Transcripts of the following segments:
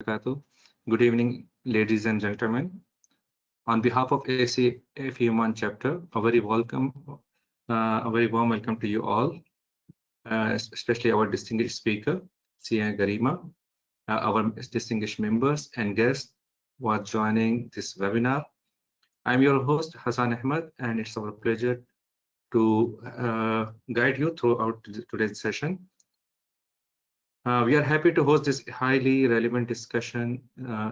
wabarakatuh. Good evening, ladies and gentlemen. On behalf of ACFE Oman chapter, a very warm welcome to you all, especially our distinguished speaker, Sia Garima, our distinguished members and guests who are joining this webinar. I'm your host, Hassan Ahmed, and it's our pleasure to guide you throughout today's session. We are happy to host this highly relevant discussion,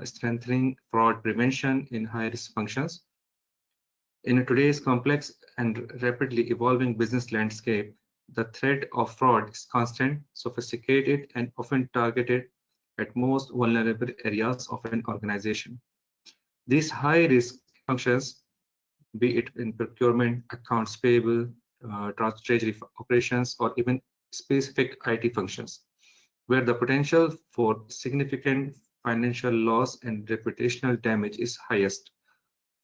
strengthening fraud prevention in high-risk functions. In today's complex and rapidly evolving business landscape, the threat of fraud is constant, sophisticated, and often targeted at most vulnerable areas of an organization. These high-risk functions, be it in procurement, accounts payable, treasury operations, or even specific IT functions, where the potential for significant financial loss and reputational damage is highest.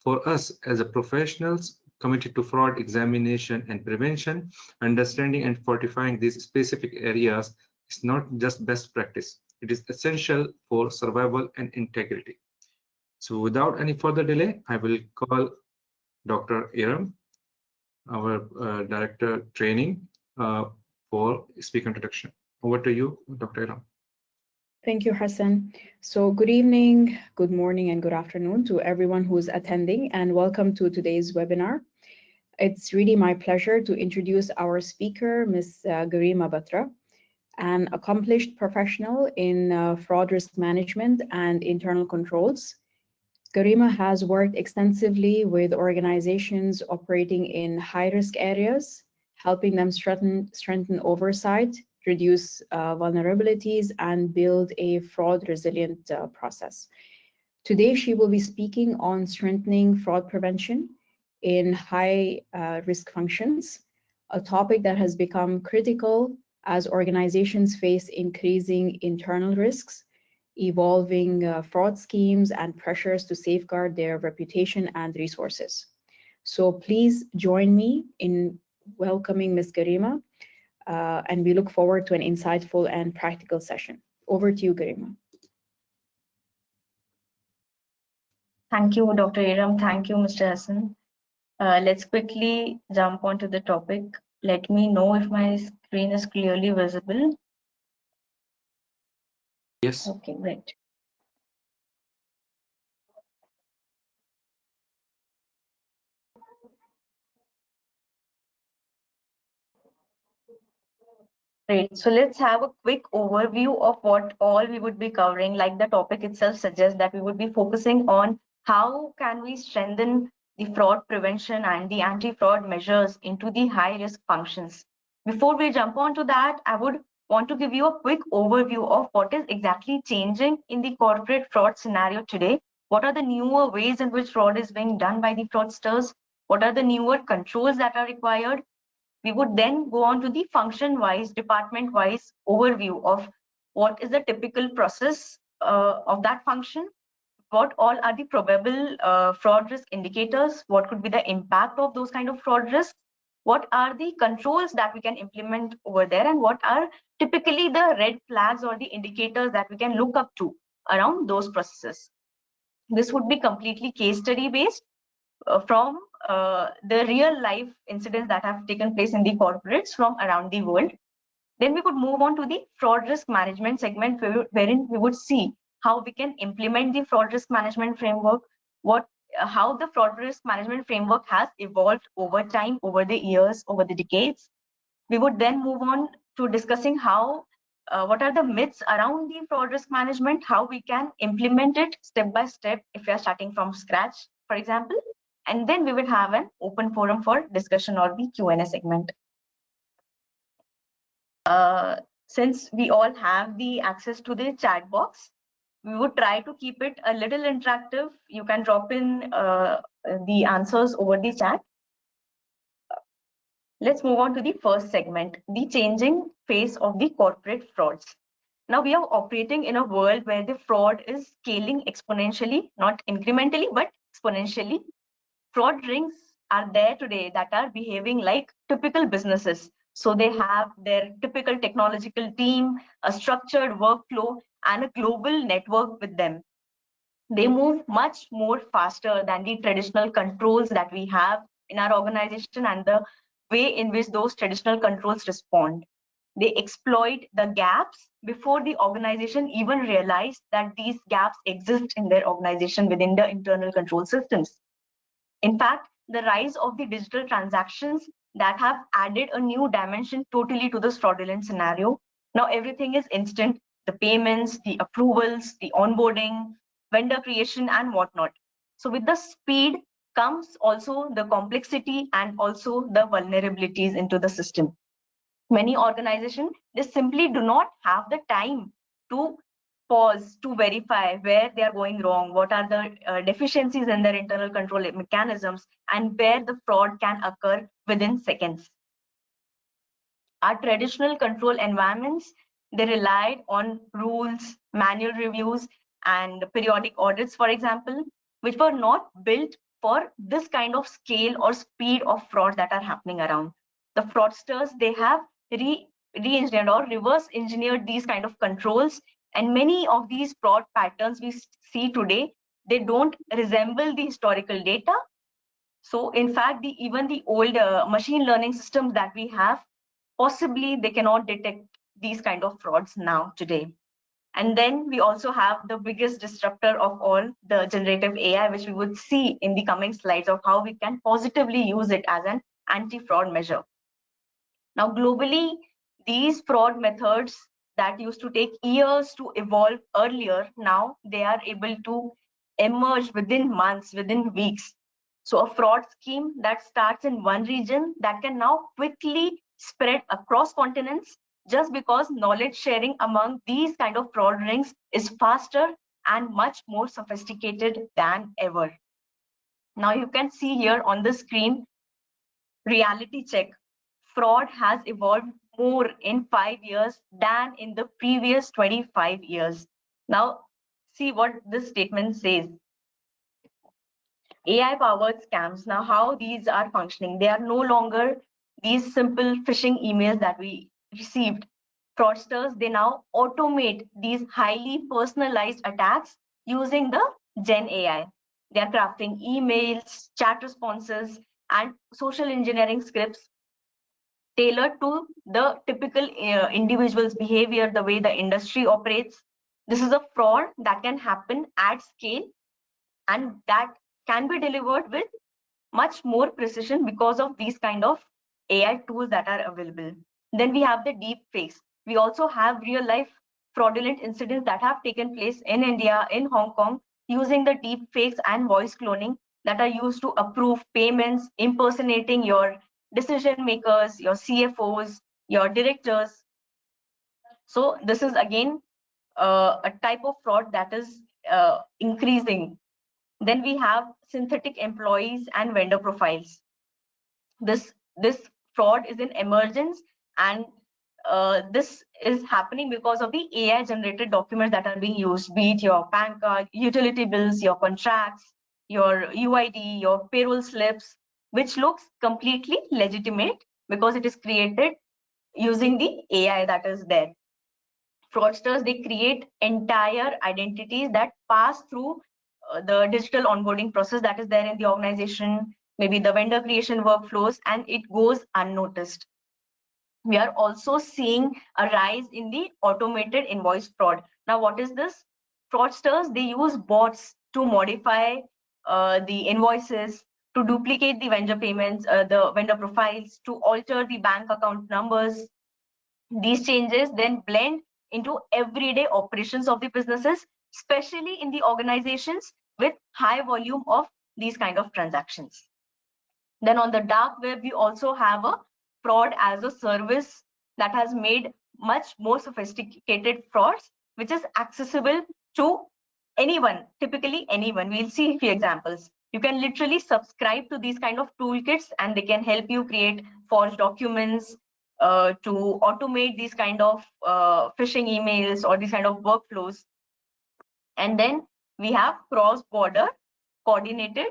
For us as a professionals committed to fraud examination and prevention, understanding and fortifying these specific areas is not just best practice, it is essential for survival and integrity. So without any further delay, I will call Dr. Iram, our Director Training, for speaker introduction. Over to you, Dr. Iram. Thank you, Hassan. So good evening, good morning, and good afternoon to everyone who's attending, and welcome to today's webinar. It's really my pleasure to introduce our speaker, Ms. Garima Batra, an accomplished professional in fraud risk management and internal controls. Garima has worked extensively with organizations operating in high-risk areas, helping them strengthen oversight, reduce vulnerabilities, and build a fraud-resilient process. Today, she will be speaking on strengthening fraud prevention in high-risk functions, a topic that has become critical as organizations face increasing internal risks, evolving fraud schemes, and pressures to safeguard their reputation and resources. So please join me in welcoming Ms. Garima, and we look forward to an insightful and practical session. Over to you, Garima. Thank you, Dr. Iram. Thank you, Mr. Hassan. Let's quickly jump onto the topic. Let me know if my screen is clearly visible. Yes. Okay, great. Great. So let's have a quick overview of what all we would be covering. Like the topic itself suggests that we would be focusing on how can we strengthen the fraud prevention and the anti-fraud measures into the high-risk functions. Before we jump onto that, I would want to give you a quick overview of what is exactly changing in the corporate fraud scenario today. What are the newer ways in which fraud is being done by the fraudsters? What are the newer controls that are required? We would then go on to the function-wise, department-wise overview of what is the typical process of that function, what all are the probable fraud risk indicators, what could be the impact of those kind of fraud risks, what are the controls that we can implement over there, and what are typically the red flags or the indicators that we can look up to around those processes. This would be completely case study based from the real life incidents that have taken place in the corporates from around the world. Then we could move on to the fraud risk management segment, wherein we would see how we can implement the fraud risk management framework, how the fraud risk management framework has evolved over time, over the years, over the decades. We would then move on to discussing how what are the myths around the fraud risk management, how we can implement it step by step if we are starting from scratch, for example. And then we will have an open forum for discussion or the Q&A segment. Since we all have the access to the chat box, we would try to keep it a little interactive. You can drop in the answers over the chat. Let's move on to the first segment, the changing face of the corporate frauds. Now we are operating in a world where the fraud is scaling exponentially, not incrementally, but exponentially. Fraud rings are there today that are behaving like typical businesses. So they have their typical technological team, a structured workflow, and a global network with them. They move much more faster than the traditional controls that we have in our organization and the way in which those traditional controls respond. They exploit the gaps before the organization even realized that these gaps exist in their organization within the internal control systems. In fact, the rise of the digital transactions that have added a new dimension totally to this fraudulent scenario. Now everything is instant, the payments, the approvals, the onboarding, vendor creation, and whatnot. So with the speed comes also the complexity and also the vulnerabilities into the system. Many organizations, they simply do not have the time to pause to verify where they are going wrong, what are the deficiencies in their internal control mechanisms, and where the fraud can occur within seconds. Our traditional control environments, they relied on rules, manual reviews, and periodic audits, for example, which were not built for this kind of scale or speed of fraud that are happening around. The fraudsters, they have re-engineered or reverse engineered these kind of controls, and many of these fraud patterns we see today, they don't resemble the historical data. So in fact, even the old machine learning systems that we have, possibly they cannot detect these kind of frauds now today. And then we also have the biggest disruptor of all, the generative AI, which we would see in the coming slides of how we can positively use it as an anti-fraud measure. Now, globally, these fraud methods that used to take years to evolve earlier, now they are able to emerge within months, within weeks. So a fraud scheme that starts in one region that can now quickly spread across continents just because knowledge sharing among these kind of fraud rings is faster and much more sophisticated than ever. Now you can see here on the screen, reality check. Fraud has evolved more in 5 years than in the previous 25 years. Now, see what this statement says. AI powered scams, now how these are functioning, they are no longer these simple phishing emails that we received. Fraudsters, they now automate these highly personalized attacks using the Gen AI. They are crafting emails, chat responses, and social engineering scripts tailored to the typical individual's behavior, the way the industry operates. This is a fraud that can happen at scale and that can be delivered with much more precision because of these kind of AI tools that are available. Then we have the deep fakes. We also have real life fraudulent incidents that have taken place in India, in Hong Kong, using the deep fakes and voice cloning that are used to approve payments, impersonating your decision makers, your CFOs, your directors. So this is again a type of fraud that is increasing. Then we have synthetic employees and vendor profiles. This fraud is in emergence, and this is happening because of the AI generated documents that are being used, be it your PAN card, utility bills, your contracts, your UID, your payroll slips, which looks completely legitimate because it is created using the AI that is there. Fraudsters, they create entire identities that pass through the digital onboarding process that is there in the organization, maybe the vendor creation workflows, and it goes unnoticed. We are also seeing a rise in the automated invoice fraud. Now, what is this? Fraudsters, they use bots to modify the invoices, to duplicate the vendor payments, the vendor profiles, to alter the bank account numbers. These changes then blend into everyday operations of the businesses, especially in the organizations with high volume of these kind of transactions. Then on the dark web, we also have a fraud as a service that has made much more sophisticated frauds, which is accessible to anyone, typically anyone. We'll see a few examples. You can literally subscribe to these kind of toolkits and they can help you create forged documents, to automate these kind of phishing emails or these kind of workflows. And then we have cross-border coordinated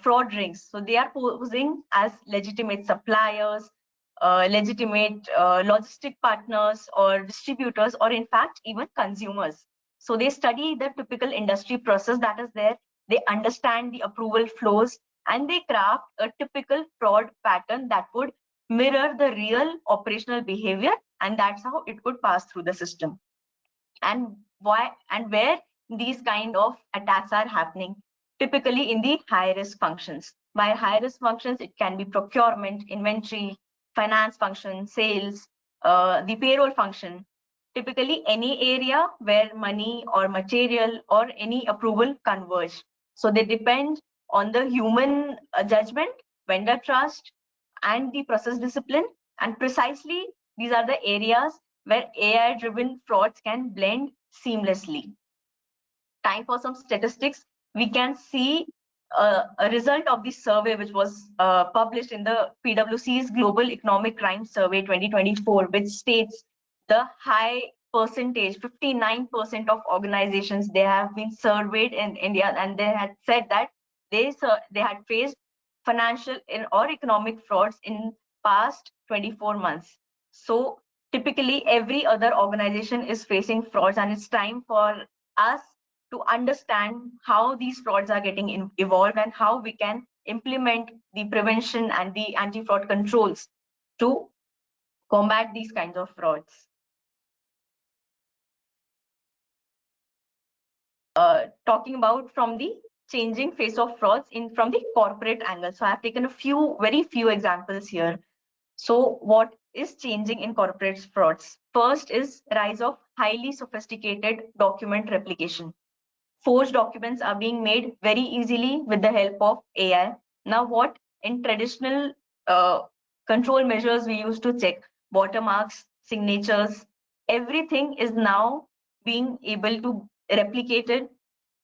fraud rings. So they are posing as legitimate suppliers, legitimate logistic partners or distributors, or in fact even consumers. So they study the typical industry process that is there, they understand the approval flows, and they craft a typical fraud pattern that would mirror the real operational behavior, and that's how it would pass through the system. And why and where these kind of attacks are happening? Typically in the high risk functions. By high risk functions, it can be procurement, inventory, finance function, sales, the payroll function. Typically any area where money or material or any approval converge. So they depend on the human judgment, vendor trust, and the process discipline. And precisely these are the areas where AI-driven frauds can blend seamlessly. Time for some statistics. We can see a result of the survey which was published in the PwC's Global Economic Crime Survey 2024, which states the high percentage, 59% of organizations, they have been surveyed in India, and they had said that they had faced financial or economic frauds in past 24 months. So typically every other organization is facing frauds, and it's time for us to understand how these frauds are getting evolved and how we can implement the prevention and the anti-fraud controls to combat these kinds of frauds. Talking about from the changing face of frauds from the corporate angle. So I've taken very few examples here. So what is changing in corporate frauds? First is rise of highly sophisticated document replication. Forged documents are being made very easily with the help of AI. Now, what in traditional control measures we used to check, watermarks, signatures, everything is now being able to replicated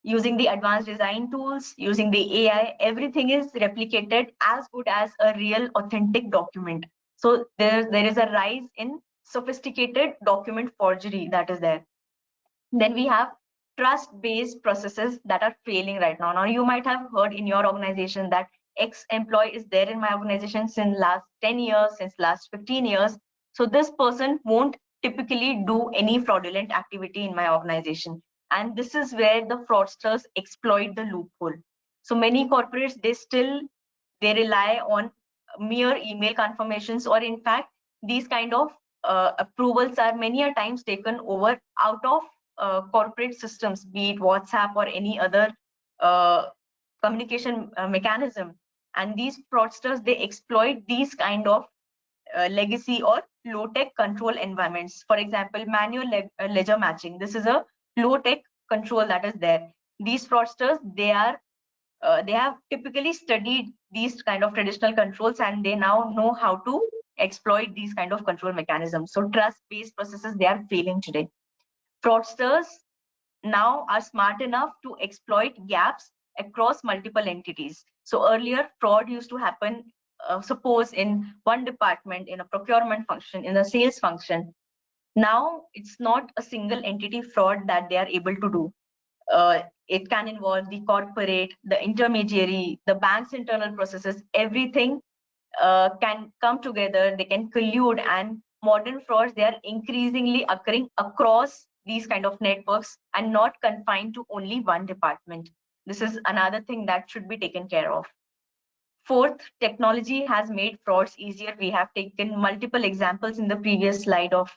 using the advanced design tools, using the AI. Everything is replicated as good as a real authentic document. So there is a rise in sophisticated document forgery that is there. Then we have trust-based processes that are failing right now. Now, you might have heard in your organization that X employee is there in my organization since last 10 years, since last 15 years. So this person won't typically do any fraudulent activity in my organization. And this is where the fraudsters exploit the loophole. So many corporates, they rely on mere email confirmations, or in fact, these kind of approvals are many a times taken over out of corporate systems, be it WhatsApp or any other communication mechanism. And these fraudsters, they exploit these kind of legacy or low-tech control environments. For example, manual ledger matching. This is a low-tech control that is there. These fraudsters, they have typically studied these kind of traditional controls, and they now know how to exploit these kind of control mechanisms. So trust-based processes, they are failing today. Fraudsters now are smart enough to exploit gaps across multiple entities. So earlier, fraud used to happen, suppose in one department, in a procurement function, in a sales function. Now it's not a single entity fraud that they are able to do. It can involve the corporate, the intermediary, the bank's internal processes. Everything can come together, they can collude, and modern frauds, they are increasingly occurring across these kind of networks and not confined to only one department. This is another thing that should be taken care of. Fourth, technology has made frauds easier. We have taken multiple examples in the previous slide of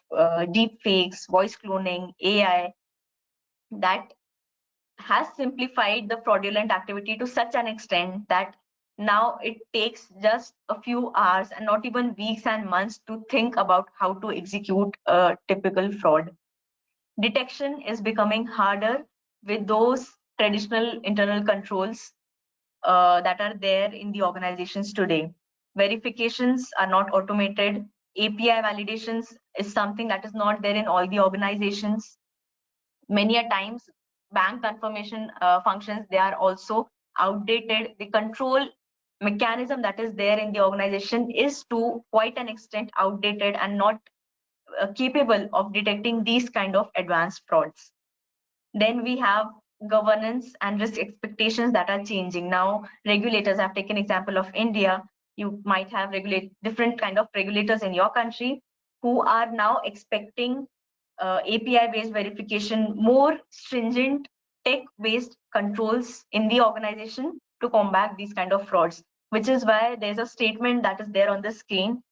deep fakes, voice cloning, AI, that has simplified the fraudulent activity to such an extent that now it takes just a few hours and not even weeks and months to think about how to execute a typical fraud. Detection is becoming harder with those traditional internal controls that are there in the organizations today. Verifications are not automated. API validations is something that is not there in all the organizations. Many a times, bank confirmation functions, they are also outdated. The control mechanism that is there in the organization is to quite an extent outdated and not capable of detecting these kind of advanced frauds. Then we have governance and risk expectations that are changing. Now regulators, have taken example of India, You might have different kind of regulators in your country who are now expecting API-based verification, more stringent tech-based controls in the organization to combat these kind of frauds, which is why there's a statement that is there on the screen,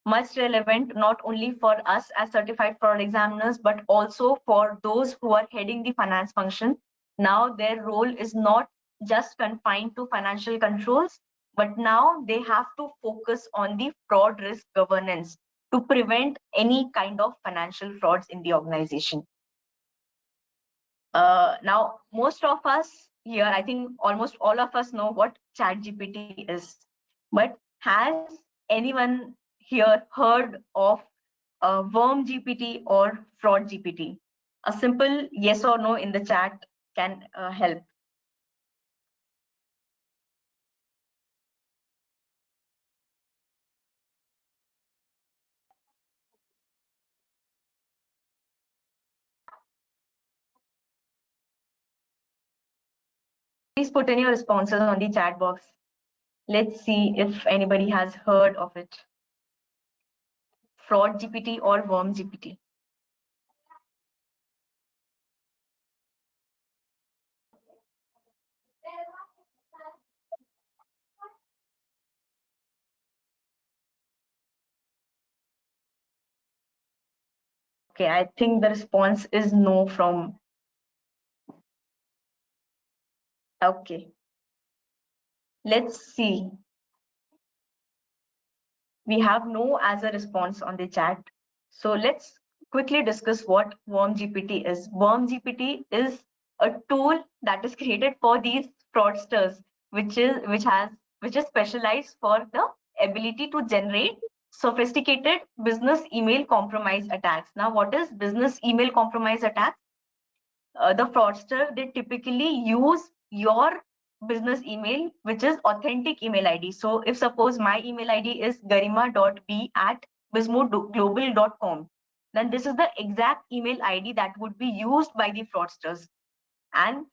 much relevant not only for us as certified fraud examiners, but also for those who are heading the finance function. Now their role is not just confined to financial controls, but now they have to focus on the fraud risk governance to prevent any kind of financial frauds in the organization. Now, most of us here, I think almost all of us know what ChatGPT is. But has anyone here heard of Worm GPT or Fraud GPT? A simple yes or no in the chat can help. Please put in your responses on the chat box. Let's see if anybody has heard of it. Fraud GPT or Worm GPT. Okay, I think the response is no from. Okay. Let's see. We have no as a response on the chat. So let's quickly discuss what Worm GPT is. Worm GPT is a tool that is created for these fraudsters, which is specialized for the ability to generate sophisticated business email compromise attacks. Now, what is business email compromise attack? The fraudster, they typically use your business email, which is authentic email ID. So if suppose my email ID is garima.b@bismoglobal.com, then this is the exact email ID that would be used by the fraudsters. And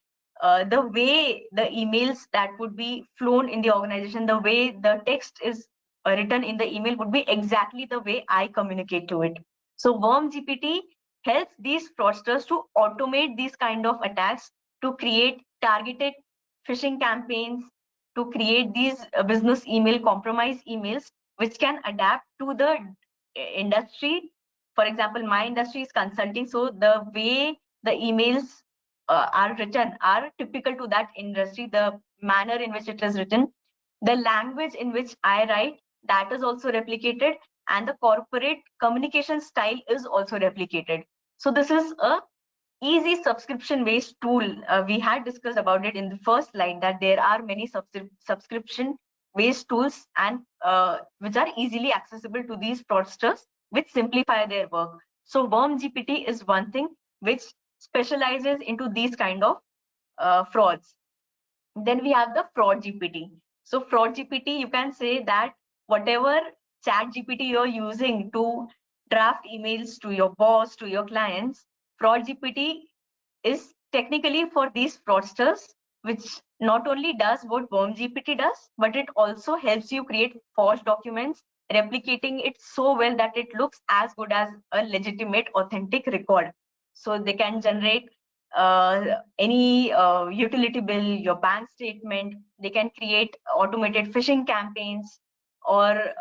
the way the emails that would be flown in the organization, the way the text is written in the email would be exactly the way I communicate to it. So Worm GPT helps these fraudsters to automate these kind of attacks, to create targeted phishing campaigns, to create these business email compromise emails, which can adapt to the industry. For example, my industry is consulting, so the way the emails are written are typical to that industry. The manner in which it is written, the language in which I write, that is also replicated, and the corporate communication style is also replicated. So this is a easy subscription based tool. We had discussed about it in the first slide that there are many subscription based tools and which are easily accessible to these fraudsters, which simplify their work. So Worm GPT is one thing which specializes into these kind of frauds. Then we have the Fraud GPT. So Fraud GPT, you can say that whatever Chat GPT you're using to draft emails to your boss, to your clients, Fraud GPT is technically for these fraudsters, which not only does what Worm GPT does, but it also helps you create forged documents, replicating it so well that it looks as good as a legitimate, authentic record. So they can generate any utility bill, your bank statement. They can create automated phishing campaigns, or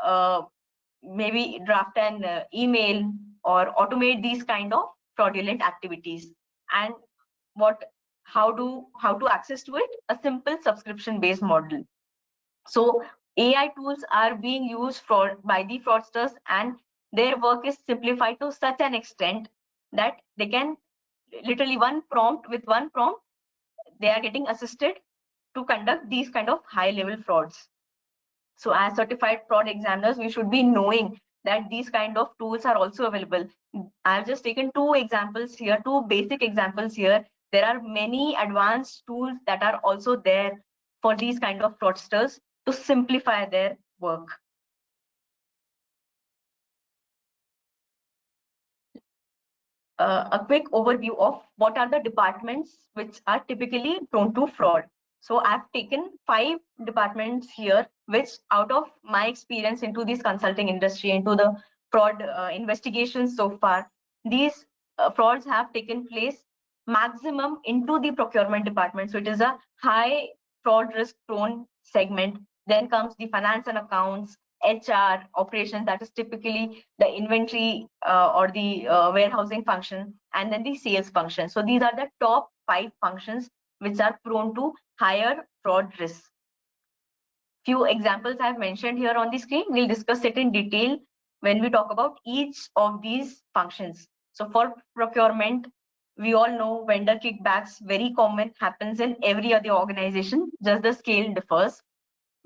maybe draft an email, or automate these kind of fraudulent activities. And how to access to it? A simple subscription based model. So AI tools are being used by the fraudsters, and their work is simplified to such an extent that they can literally one prompt, they are getting assisted to conduct these kind of high level frauds. So as certified fraud examiners, we should be knowing that these kind of tools are also available. I've just taken two examples here, two basic examples here. There are many advanced tools that are also there for these kind of fraudsters to simplify their work. A quick overview of what are the departments which are typically prone to fraud. So I've taken 5 departments here, which out of my experience into this consulting industry, into the fraud investigations so far, these frauds have taken place maximum into the procurement department. So it is a high fraud risk prone segment. Then comes the finance and accounts, HR, operations, that is typically the inventory or the warehousing function, and then the sales function. So these are the top 5 functions which are prone to higher fraud risk. Few examples I've mentioned here on the screen. We'll discuss it in detail when we talk about each of these functions. So for procurement, we all know vendor kickbacks, very common, happens in every other organization, just the scale differs.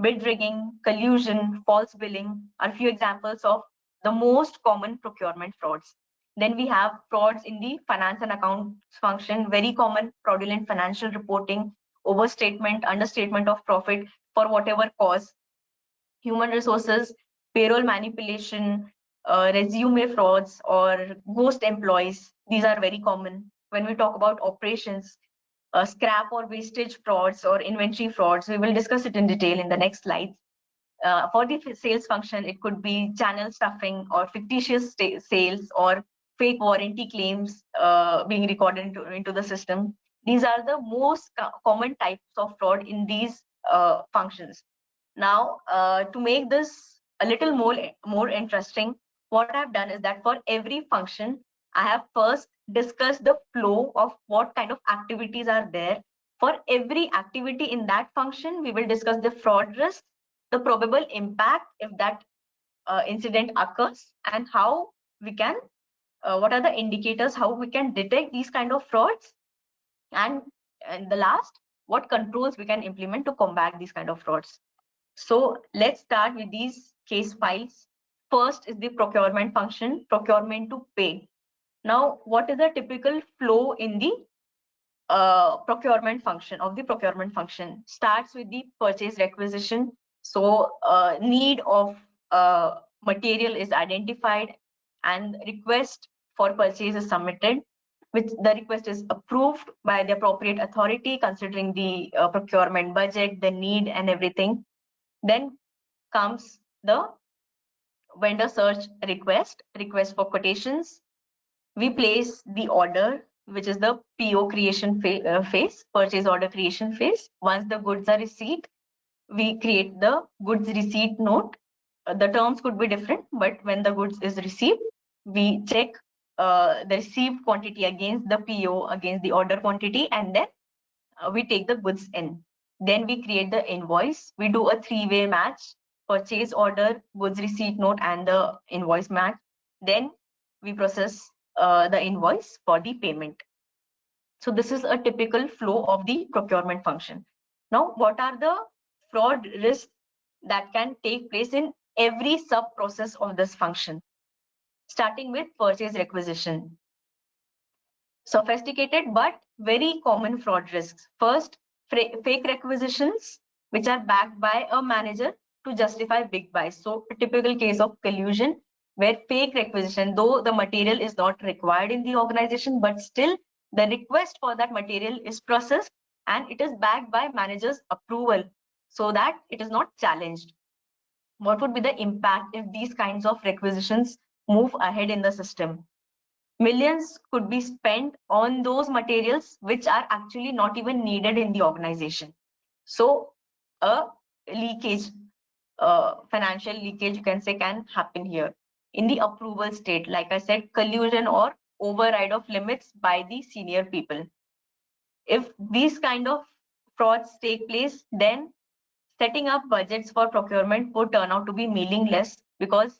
Bid rigging, collusion, false billing are few examples of the most common procurement frauds. Then we have frauds in the finance and accounts function, very common fraudulent financial reporting, overstatement, understatement of profit for whatever cause. Human resources, payroll manipulation, resume frauds or ghost employees. These are very common. When we talk about operations, scrap or wastage frauds or inventory frauds, we will discuss it in detail in the next slides. For the sales function, it could be channel stuffing or fictitious sales or fake warranty claims being recorded into the system. These are the most common types of fraud in these functions. Now, to make this a little more interesting, what I've done is that for every function, I have first discussed the flow of what kind of activities are there. For every activity in that function, we will discuss the fraud risk, the probable impact if that incident occurs, and how we can, what are the indicators, how we can detect these kind of frauds, and the last, what controls we can implement to combat these kind of frauds. So let's start with these case files. First is the procurement function, procurement to pay. Now, what is the typical flow in the procurement function of the procurement function? Starts with the purchase requisition. So need of material is identified and request for purchase is submitted, which the request is approved by the appropriate authority considering the procurement budget, the need and everything. Then comes the vendor search request for quotations. We place the order, which is the PO creation phase, purchase order creation phase. Once the goods are received, we create the goods receipt note. The terms could be different, but when the goods is received, we check the received quantity against the PO, against the order quantity, and then we take the goods in. Then we create the invoice. We do a 3-way match, purchase order, goods receipt note, and the invoice match. Then we process the invoice for the payment. So this is a typical flow of the procurement function. Now, what are the fraud risks that can take place in every sub process of this function? Starting with purchase requisition. Sophisticated but very common fraud risks. First, fake requisitions, which are backed by a manager to justify big buys. So a typical case of collusion where fake requisition, though the material is not required in the organization, but still the request for that material is processed and it is backed by manager's approval so that it is not challenged. What would be the impact if these kinds of requisitions move ahead in the system? Millions could be spent on those materials which are actually not even needed in the organization. So a leakage, financial leakage, you can say, can happen here. In the approval state, like I said, collusion or override of limits by the senior people. If these kind of frauds take place, then setting up budgets for procurement would turn out to be meaningless, because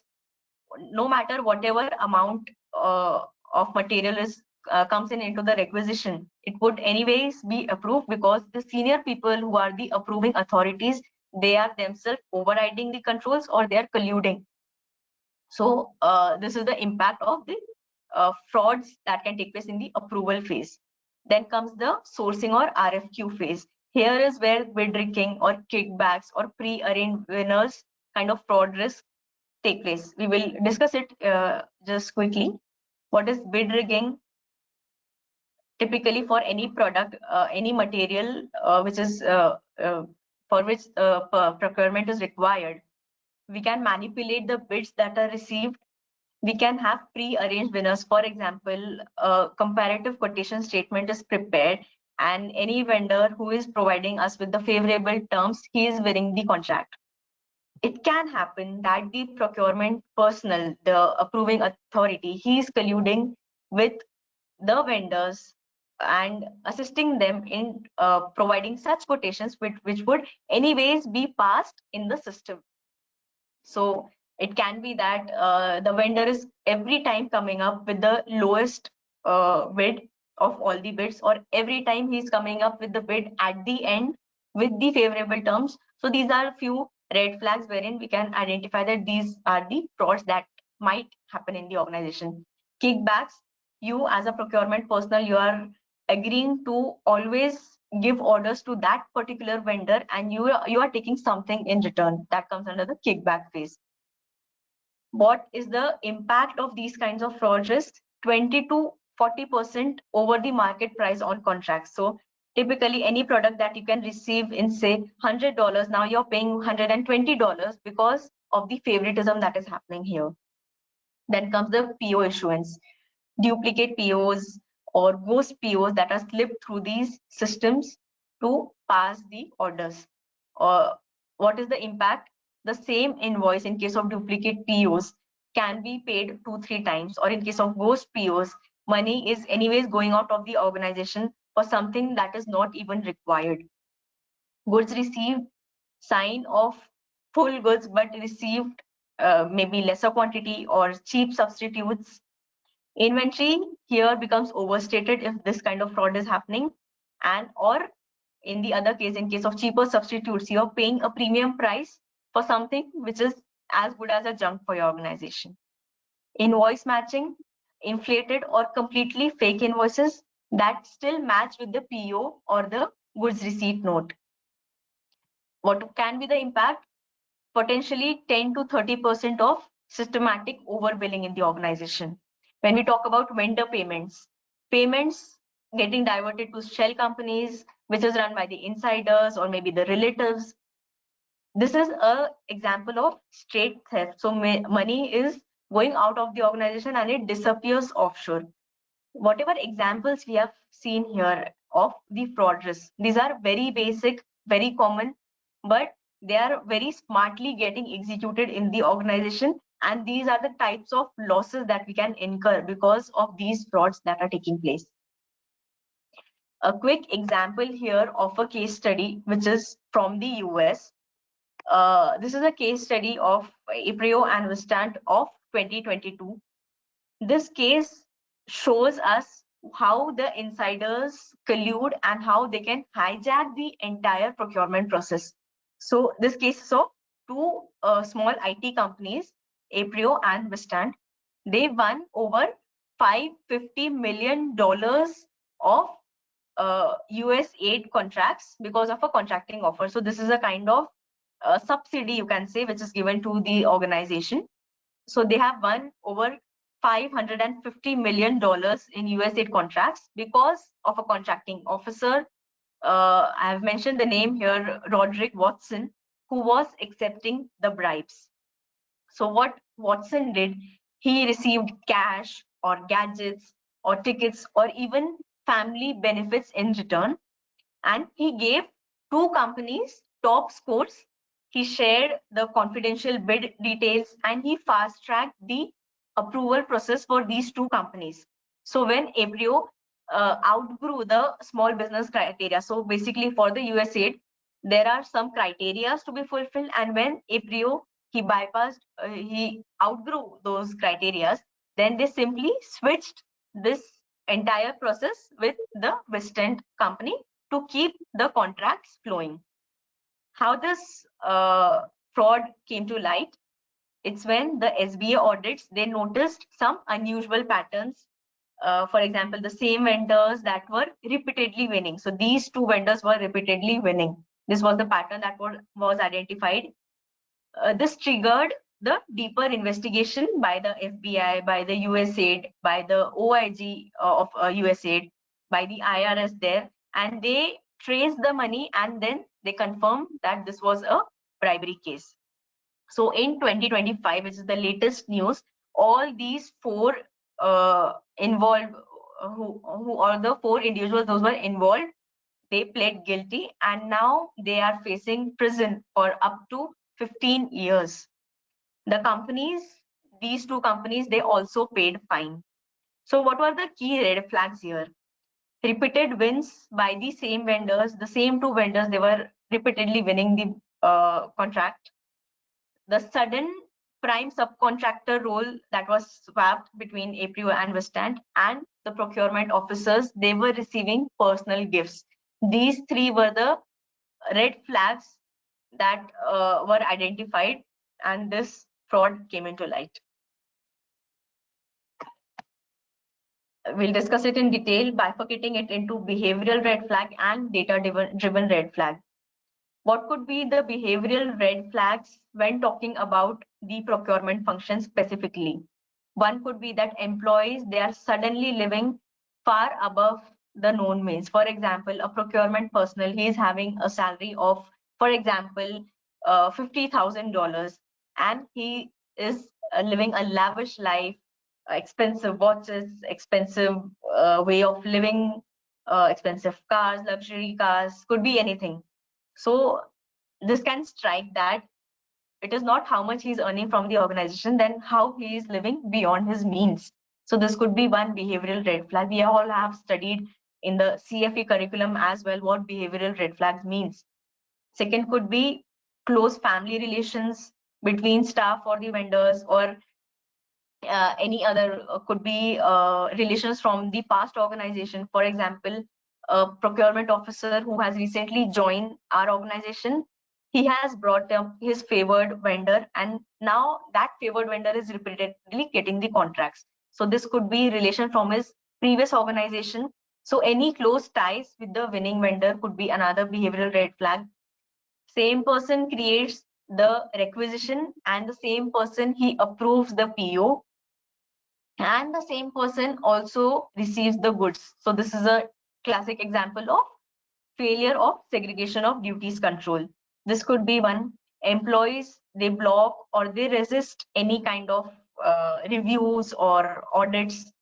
no matter whatever amount of material is comes in into the requisition, it would anyways be approved, because the senior people who are the approving authorities, they are themselves overriding the controls or they are colluding. So this is the impact of the frauds that can take place in the approval phase. Then comes the sourcing or RFQ phase. Here is where bid rigging or kickbacks or pre-arranged winners kind of fraud risk take place. We will discuss it just quickly. What is bid rigging? typically for any product, any material which is for which procurement is required, we can manipulate the bids that are received. We can have pre-arranged winners. For example, a comparative quotation statement is prepared, and any vendor who is providing us with the favorable terms, he is winning the contract. It can happen that the procurement personnel, the approving authority, he is colluding with the vendors and assisting them in providing such quotations which would anyways be passed in the system. So it can be that the vendor is every time coming up with the lowest bid of all the bids, or every time he's coming up with the bid at the end with the favorable terms. So these are a few red flags wherein we can identify that these are the frauds that might happen in the organization. Kickbacks, you as a procurement personnel, you are agreeing to always give orders to that particular vendor, and you are taking something in return. That comes under the kickback phase. What is the impact of these kinds of fraud risks? 20 to 40% over the market price on contracts. So typically any product that you can receive in say $100, now you're paying $120 because of the favoritism that is happening here. Then comes the PO issuance, duplicate POs or ghost POs that are slipped through these systems to pass the orders. What is the impact? The same invoice in case of duplicate POs can be paid 2-3 times, or in case of ghost POs, money is anyways going out of the organization for something that is not even required. Goods received, sign of full goods but received maybe lesser quantity or cheap substitutes. Inventory here becomes overstated if this kind of fraud is happening, and or in the other case, in case of cheaper substitutes, you're paying a premium price for something which is as good as a junk for your organization. Invoice matching, inflated or completely fake invoices that still match with the PO or the goods receipt note. What can be the impact? Potentially 10 to 30% of systematic overbilling in the organization. When we talk about vendor payments getting diverted to shell companies, which is run by the insiders or maybe the relatives. This is an example of straight theft. So money is going out of the organization and it disappears offshore. Whatever examples we have seen here of the fraud risk, these are very basic, very common, but they are very smartly getting executed in the organization, and these are the types of losses that we can incur because of these frauds that are taking place. A quick example here of a case study which is from the US. This is a case study of APRIO and Vistant of 2022. This case shows us how the insiders collude and how they can hijack the entire procurement process. So this case is of two small IT companies, APRIO and Vistant. They won over $550 million of US aid contracts because of a contracting offer. So this is a kind of subsidy, you can say, which is given to the organization. So they have won over $550 million in US aid contracts because of a contracting officer. I have mentioned the name here, Roderick Watson, who was accepting the bribes. So what Watson did, he received cash or gadgets or tickets or even family benefits in return, and he gave two companies top scores. He shared the confidential bid details and he fast-tracked the approval process for these two companies. So when APRIO outgrew the small business criteria, so basically for the USAID, there are some criteria to be fulfilled, and when APRIO he bypassed, he outgrew those criteria, then they simply switched this entire process with the Vistant company to keep the contracts flowing. How this fraud came to light? It's when the SBA audits, they noticed some unusual patterns. For example, the same vendors that were repeatedly winning. So these two vendors were repeatedly winning. This was the pattern that was identified. This triggered the deeper investigation by the FBI, by the USAID, by the OIG of USAID. by the IRS there, and they trace the money and then they confirm that this was a bribery case. So in 2025, which is the latest news, all these four involved, who are the four individuals those were involved, they pled guilty and now they are facing prison for up to 15 years. The companies, these two companies, they also paid fine. So what were the key red flags here? Repeated wins by the same vendors, the same two vendors, they were repeatedly winning the contract. The sudden prime subcontractor role that was swapped between APO and Westant, and the procurement officers, they were receiving personal gifts. These three were the red flags that were identified, and this fraud came into light. We'll discuss it in detail, bifurcating it into behavioral red flag and data-driven red flag. What could be the behavioral red flags when talking about the procurement function specifically? One could be that employees, they are suddenly living far above the known means. For example, a procurement personnel, he is having a salary of, for example, $50,000, and he is living a lavish life, expensive watches, expensive way of living, expensive cars, luxury cars, could be anything. So this can strike that it is not how much he's earning from the organization, then how he is living beyond his means. So this could be one behavioral red flag. We all have studied in the CFE curriculum as well what behavioral red flags means. Second could be close family relations between staff or the vendors, or any other could be relations from the past organization. For example, a procurement officer who has recently joined our organization, he has brought up his favored vendor, and now that favored vendor is repeatedly getting the contracts. So this could be relation from his previous organization. So any close ties with the winning vendor could be another behavioral red flag. Same person creates the requisition, and the same person, he approves the PO, and the same person also receives the goods. So this is a classic example of failure of segregation of duties control. This could be one. Employees, they block or they resist any kind of reviews or audits,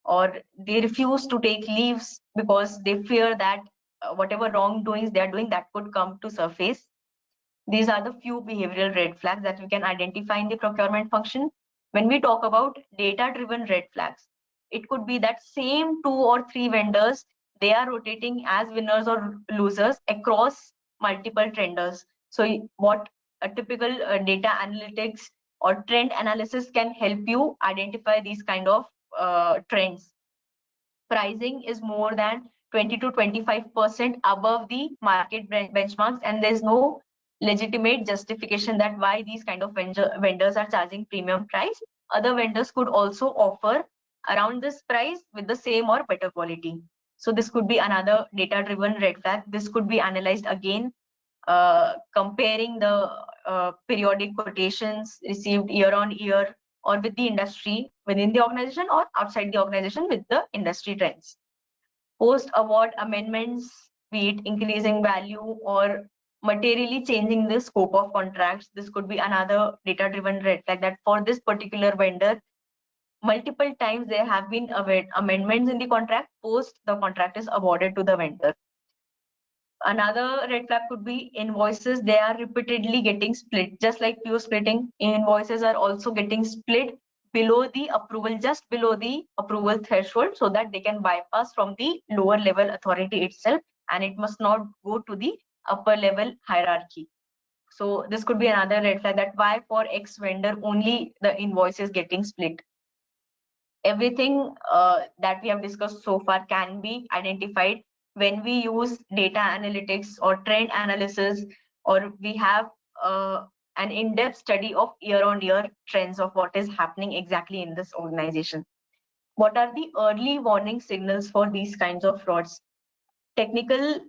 or they refuse to take leaves because they fear that whatever wrongdoings they are doing, that could come to surface. These are the few behavioral red flags that we can identify in the procurement function. When we talk about data-driven red flags, it could be that same 2 or 3 vendors, they are rotating as winners or losers across multiple tenders. So what a typical data analytics or trend analysis can help you identify these kind of trends. Pricing is more than 20 to 25% above the market benchmarks, and there's no legitimate justification that why these kind of vendors are charging premium price. Other vendors could also offer around this price with the same or better quality. So this could be another data driven red flag. This could be analyzed again, comparing the periodic quotations received year on year, or with the industry within the organization or outside the organization with the industry trends. Post award amendments, be it increasing value or materially changing the scope of contracts, this could be another data driven red flag, that for this particular vendor, multiple times there have been amendments in the contract post the contract is awarded to the vendor. Another red flag could be invoices, they are repeatedly getting split. Just like PO splitting, invoices are also getting split below the approval, just below the approval threshold, so that they can bypass from the lower level authority itself, and it must not go to the upper level hierarchy. So this could be another red flag, that why for X vendor only the invoice is getting split. Everything that we have discussed so far can be identified when we use data analytics or trend analysis, or we have an in-depth study of year-on-year trends of what is happening exactly in this organization. What are the early warning signals for these kinds of frauds? Technical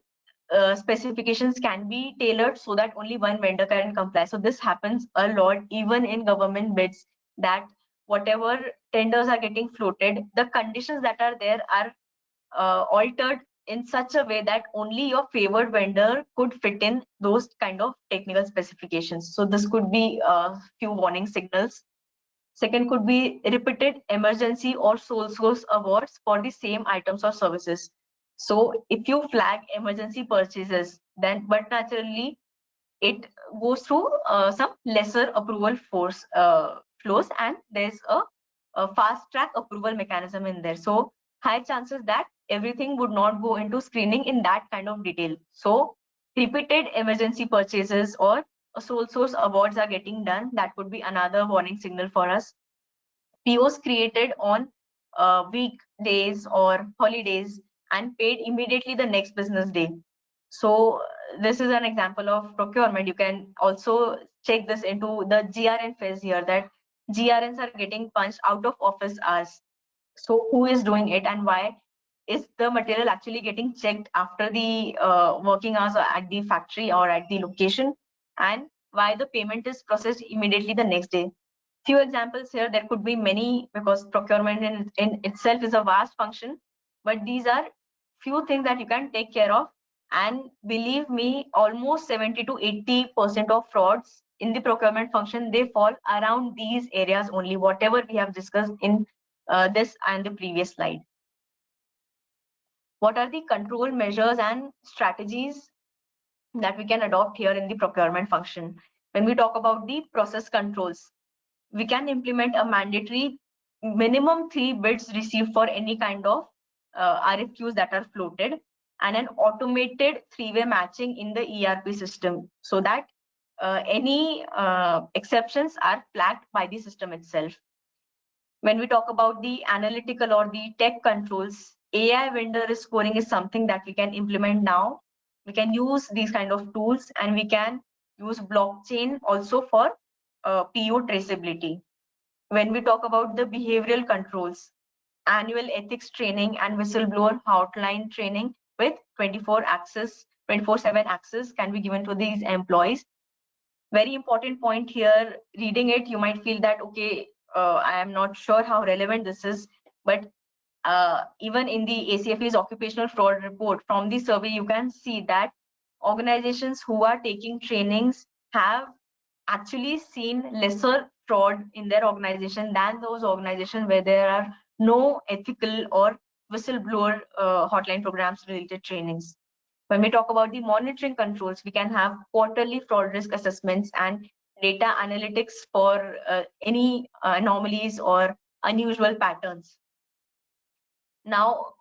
specifications can be tailored so that only one vendor can comply. So this happens a lot even in government bids, that whatever tenders are getting floated, the conditions that are there are altered in such a way that only your favored vendor could fit in those kind of technical specifications. So this could be a few warning signals. Second could be repeated emergency or sole source awards for the same items or services. So if you flag emergency purchases, then but naturally it goes through some lesser approval flows, and there's a fast track approval mechanism in there. So high chances that everything would not go into screening in that kind of detail. So repeated emergency purchases or sole source awards are getting done. That could be another warning signal for us. POs created on weekdays or holidays and paid immediately the next business day. So this is an example of procurement. You can also check this into the GRN phase here, that GRNs are getting punched out of office hours. So who is doing it and why? Is the material actually getting checked after the working hours at the factory or at the location? And why the payment is processed immediately the next day? Few examples here, there could be many, because procurement in itself is a vast function, but these are few things that you can take care of. And believe me, almost 70 to 80% of frauds in the procurement function, they fall around these areas only, whatever we have discussed in this and the previous slide. What are the control measures and strategies that we can adopt here in the procurement function? When we talk about the process controls, we can implement a mandatory minimum 3 bids received for any kind of RFQs that are floated, and an automated 3-way matching in the ERP system, so that any exceptions are flagged by the system itself. When we talk about the analytical or the tech controls, AI vendor scoring is something that we can implement now. We can use these kind of tools, and we can use blockchain also for PO traceability. When we talk about the behavioral controls, annual ethics training and whistleblower hotline training with 24/7 access can be given to these employees. Very important point here, reading it, you might feel that, okay, I am not sure how relevant this is, but even in the ACFE's occupational fraud report, from the survey, you can see that organizations who are taking trainings have actually seen lesser fraud in their organization than those organizations where there are no ethical or whistleblower hotline programs related trainings. When we talk about the monitoring controls, we can have quarterly fraud risk assessments and data analytics for any anomalies or unusual patterns. Now,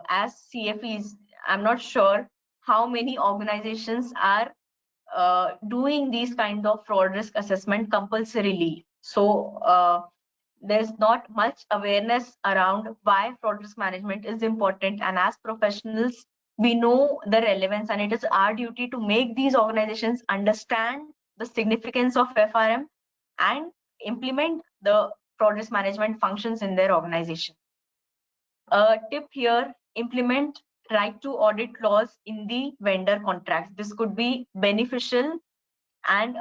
as CFEs, I'm not sure how many organizations are doing these kind of fraud risk assessment compulsorily. So there's not much awareness around why fraud risk management is important, and as professionals we know the relevance, and it is our duty to make these organizations understand the significance of FRM and implement the fraud risk management functions in their organization. A tip here, implement right to audit clause in the vendor contracts. This could be beneficial, and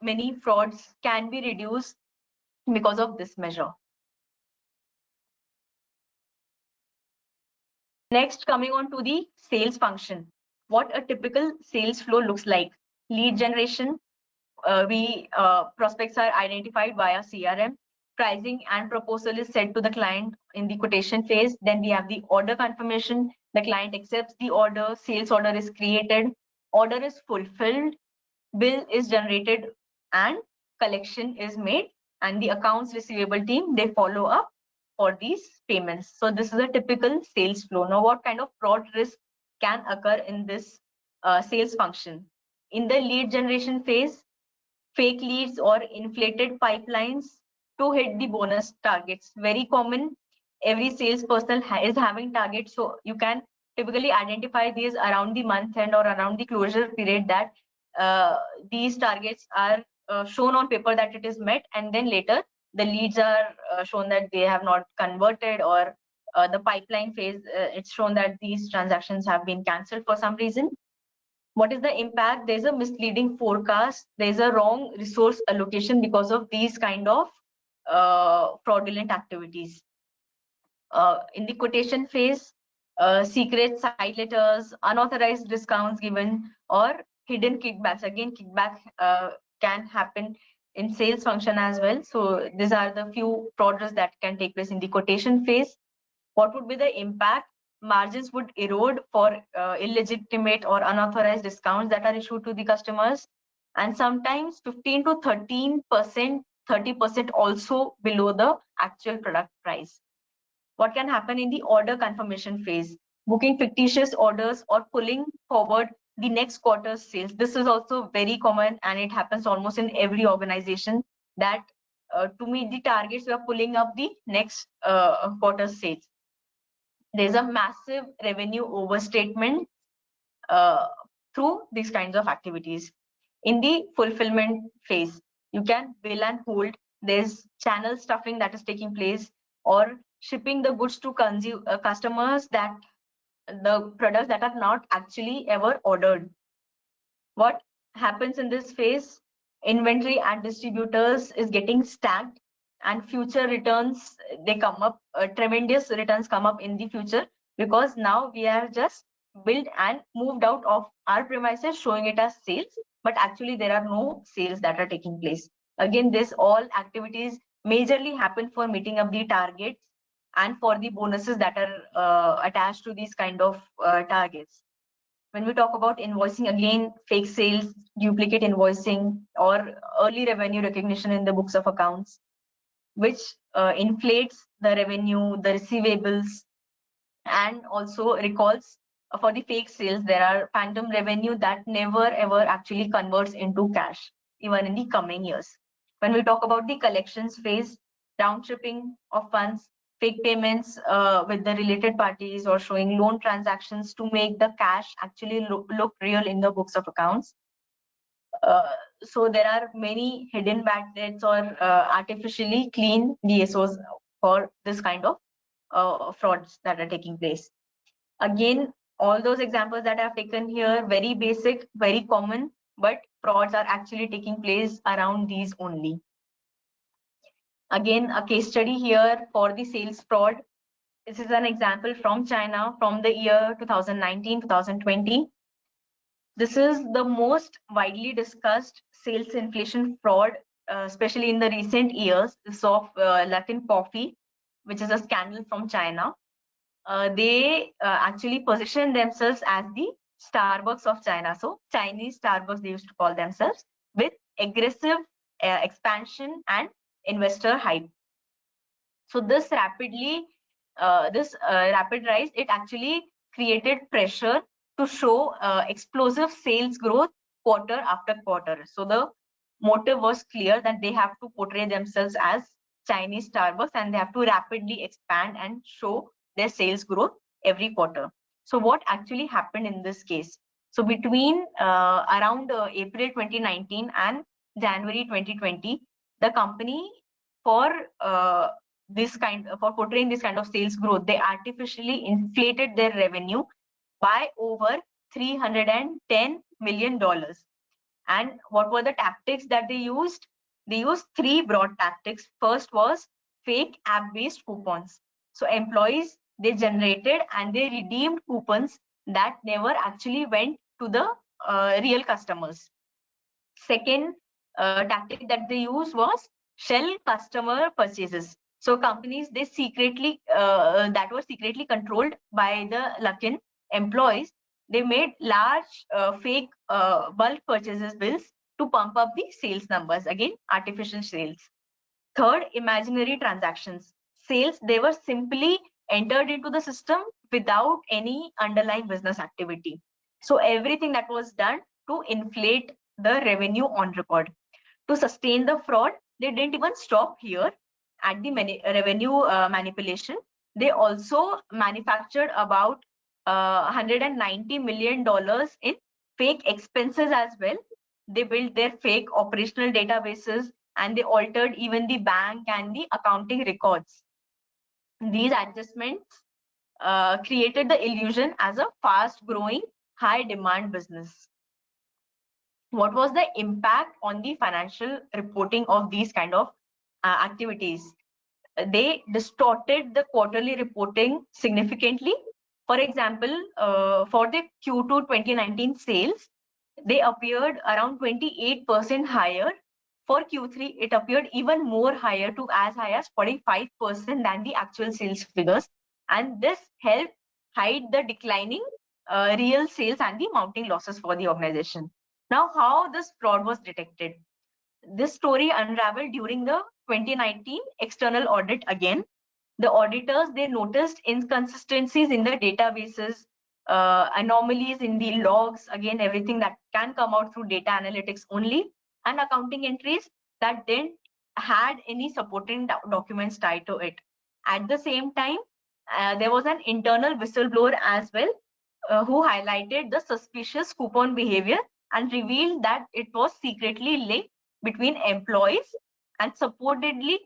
many frauds can be reduced because of this measure. Next, coming on to the sales function, what a typical sales flow looks like. Lead generation, prospects are identified via CRM. Pricing and proposal is sent to the client in the quotation phase. Then we have the order confirmation. The client accepts the order, sales order is created, order is fulfilled, bill is generated, and collection is made, and the accounts receivable team, they follow up for these payments. So this is a typical sales flow. Now, what kind of fraud risk can occur in this sales function? In the lead generation phase, fake leads or inflated pipelines to hit the bonus targets. Very common. Every salesperson is having targets, so you can typically identify these around the month end or around the closure period, that these targets are shown on paper that it is met, and then later the leads are shown that they have not converted, or the pipeline phase, it's shown that these transactions have been cancelled for some reason. What is the impact? There's a misleading forecast, there's a wrong resource allocation because of these kind of fraudulent activities. In the quotation phase, secret side letters, unauthorized discounts given, or hidden kickbacks. Again, kickback can happen in sales function as well. So these are the few fraud risks that can take place in the quotation phase. What would be the impact? Margins would erode for illegitimate or unauthorized discounts that are issued to the customers, and sometimes 15 to 13%, 30% also below the actual product price. What can happen in the order confirmation phase? Booking fictitious orders or pulling forward the next quarter's sales. This is also very common, and it happens almost in every organization that to meet the targets, we are pulling up the next quarter's sales. There's a massive revenue overstatement through these kinds of activities. In the fulfillment phase, you can bill and hold. There's channel stuffing that is taking place, or shipping the goods to customers that the products that are not actually ever ordered. What happens in this phase? Inventory at distributors is getting stacked, and future returns, they come up, tremendous returns come up in the future, because now we are just built and moved out of our premises showing it as sales, but actually there are no sales that are taking place. Again, this all activities majorly happen for meeting up the targets and for the bonuses that are attached to these kind of targets. When we talk about invoicing, again, fake sales, duplicate invoicing, or early revenue recognition in the books of accounts, which inflates the revenue, the receivables, and also recalls. For the fake sales, there are phantom revenue that never ever actually converts into cash, even in the coming years. When we talk about the collections phase, round tripping of funds, fake payments with the related parties, or showing loan transactions to make the cash actually look real in the books of accounts. So there are many hidden bad debts or artificially clean DSOs for this kind of frauds that are taking place. Again, all those examples that I've taken here, very basic, very common, but frauds are actually taking place around these only. Again, a case study here for the sales fraud. This is an example from China from the year 2019-2020. This is the most widely discussed sales inflation fraud, especially in the recent years. This of Luckin Coffee, which is a scandal from China. They actually position themselves as the Starbucks of China. So Chinese Starbucks, they used to call themselves, with aggressive expansion and investor hype. So this rapid rise, it actually created pressure to show explosive sales growth quarter after quarter. So the motive was clear that they have to portray themselves as Chinese Starbucks, and they have to rapidly expand and show their sales growth every quarter. So what actually happened in this case? So between around April 2019 and January 2020, the company, for portraying this kind of sales growth, they artificially inflated their revenue by over $310 million. And what were the tactics that they used? They used three broad tactics. First was fake app-based coupons. So employees, they generated and they redeemed coupons that never actually went to the real customers. Second tactic that they used was shell customer purchases. So companies, they secretly that were secretly controlled by the Luckin employees, they made large fake bulk purchases bills to pump up the sales numbers. Again, artificial sales. Third, imaginary transactions. Sales, they were simply entered into the system without any underlying business activity. So everything that was done to inflate the revenue on record. To sustain the fraud, they didn't even stop here at the revenue manipulation. They also manufactured about $190 million in fake expenses as well. They built their fake operational databases, and they altered even the bank and the accounting records. These adjustments created the illusion as a fast-growing, high-demand business. What was the impact on the financial reporting of these kind of activities? They distorted the quarterly reporting significantly. For example, for the Q2 2019 sales, they appeared around 28% higher. For Q3, it appeared even more higher to as high as 45% than the actual sales figures. And this helped hide the declining real sales and the mounting losses for the organization. Now, how this fraud was detected? This story unraveled during the 2019 external audit again. The auditors, they noticed inconsistencies in the databases, anomalies in the logs, again, everything that can come out through data analytics only, and accounting entries that didn't had any supporting documents tied to it. At the same time, there was an internal whistleblower as well, who highlighted the suspicious coupon behavior and revealed that it was secretly linked between employees and supposedly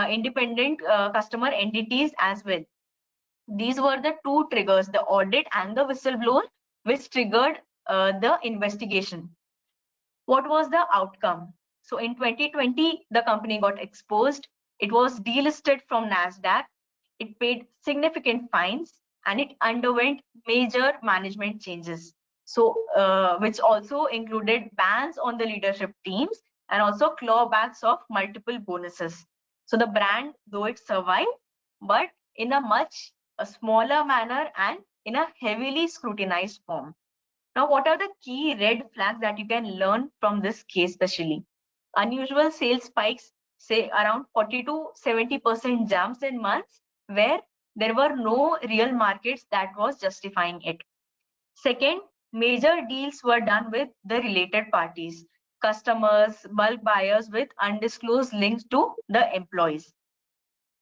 independent customer entities as well. These were the two triggers, the audit and the whistleblower, which triggered the investigation. What was the outcome? So in 2020, the company got exposed. It was delisted from NASDAQ. It paid significant fines and it underwent major management changes. So, which also included bans on the leadership teams and also clawbacks of multiple bonuses. So the brand, though it survived, but in a much smaller manner and in a heavily scrutinized form. Now, what are the key red flags that you can learn from this case especially? Unusual sales spikes, say around 40 to 70% jumps in months where there were no real markets that was justifying it. Second, major deals were done with the related parties, customers, bulk buyers with undisclosed links to the employees.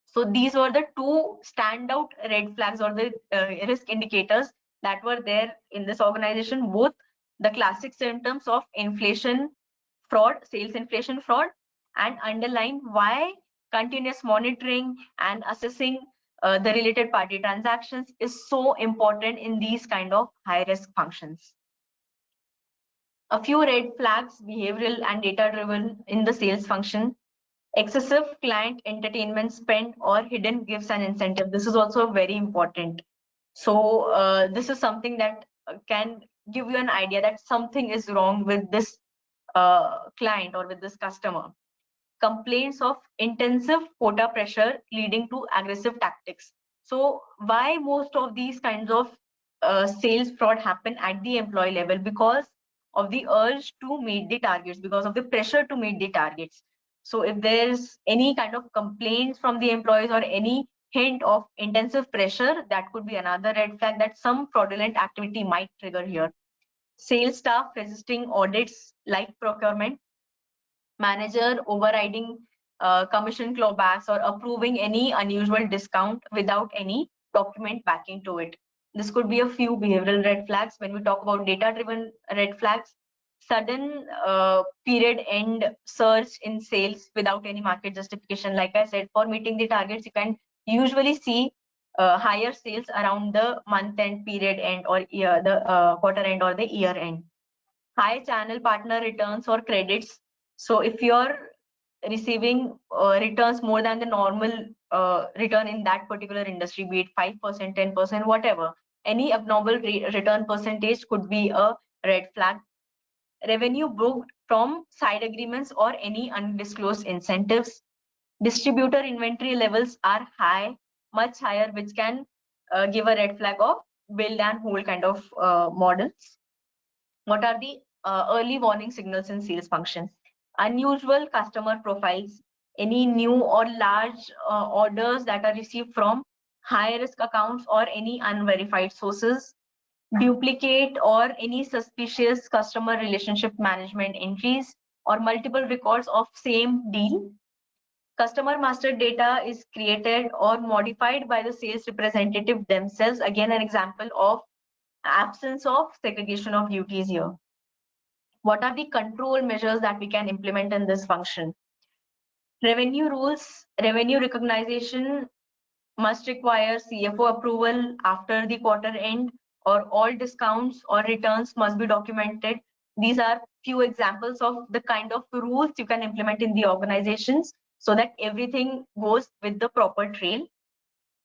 So these were the two standout red flags or the risk indicators that were there in this organization, both the classic symptoms of inflation fraud, sales inflation fraud, and underline why continuous monitoring and assessing the related party transactions is so important in these kind of high risk functions. A few red flags, behavioral and data driven in the sales function. Excessive client entertainment spend or hidden gifts and incentive. This is also very important. So this is something that can give you an idea that something is wrong with this client or with this customer. Complaints of intensive quota pressure leading to aggressive tactics. So why most of these kinds of sales fraud happen at the employee level? Because of the urge to meet the targets, because of the pressure to meet the targets. So if there's any kind of complaints from the employees or any hint of intensive pressure, that could be another red flag that some fraudulent activity might trigger here. Sales staff resisting audits like procurement, manager overriding commission clawbacks or approving any unusual discount without any document backing to it. This could be a few behavioral red flags. When we talk about data-driven red flags, sudden period end surge in sales without any market justification. Like I said, for meeting the targets, you can usually see higher sales around the month end, period end, or the quarter end or the year end. High channel partner returns or credits. So if you're receiving returns more than the normal return in that particular industry, be it 5%, 10%, whatever, any abnormal return percentage could be a red flag. Revenue booked from side agreements or any undisclosed incentives. Distributor inventory levels are high, much higher, which can give a red flag of build and hold kind of models. What are the early warning signals in sales function? Unusual customer profiles, any new or large orders that are received from high risk accounts or any unverified sources, duplicate or any suspicious customer relationship management entries or multiple records of same deal. Customer master data is created or modified by the sales representative themselves. Again, an example of absence of segregation of duties here. What are the control measures that we can implement in this function? Revenue rules, revenue recognition must require CFO approval after the quarter end, or all discounts or returns must be documented. These are few examples of the kind of rules you can implement in the organizations so that everything goes with the proper trail.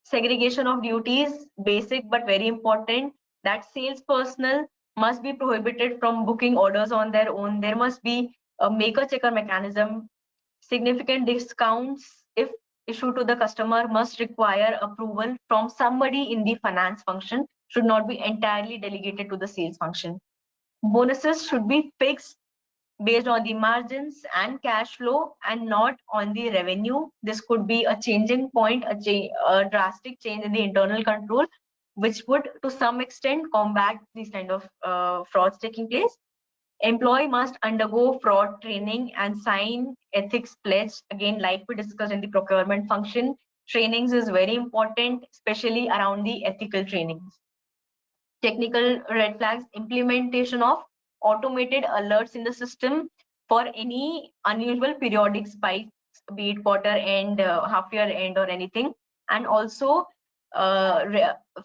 Segregation of duties, basic but very important, that sales personnel must be prohibited from booking orders on their own. There must be a maker checker mechanism. Significant discounts, if issued to the customer, must require approval from somebody in the finance function, should not be entirely delegated to the sales function. Bonuses should be fixed based on the margins and cash flow and not on the revenue. This could be a changing point, a drastic change in the internal control, which would to some extent combat these kind of frauds taking place. Employee must undergo fraud training and sign ethics pledge. Again, like we discussed in the procurement function, trainings is very important, especially around the ethical trainings. Technical red flags, implementation of automated alerts in the system for any unusual periodic spikes, be it quarter end, half year end, or anything, and also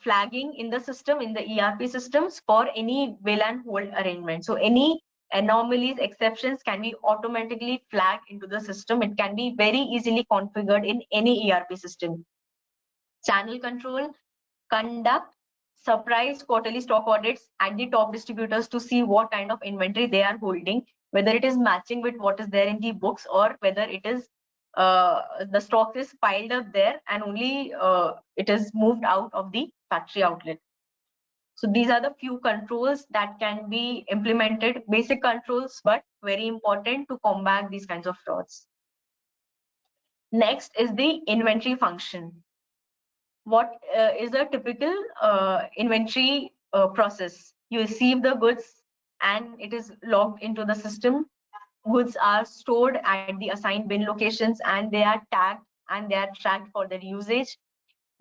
flagging in the system, in the ERP systems, for any bill and hold arrangement. So any anomalies, exceptions can be automatically flagged into the system. It can be very easily configured in any ERP system. Channel control, conduct surprise quarterly stock audits at the top distributors to see what kind of inventory they are holding, whether it is matching with what is there in the books, or whether it is the stock is piled up there and only it is moved out of the factory outlet. So these are the few controls that can be implemented, basic controls, but very important to combat these kinds of frauds. Next is the inventory function. What is a typical inventory process? You receive the goods and it is logged into the system. Goods are stored at the assigned bin locations and they are tagged and they are tracked for their usage.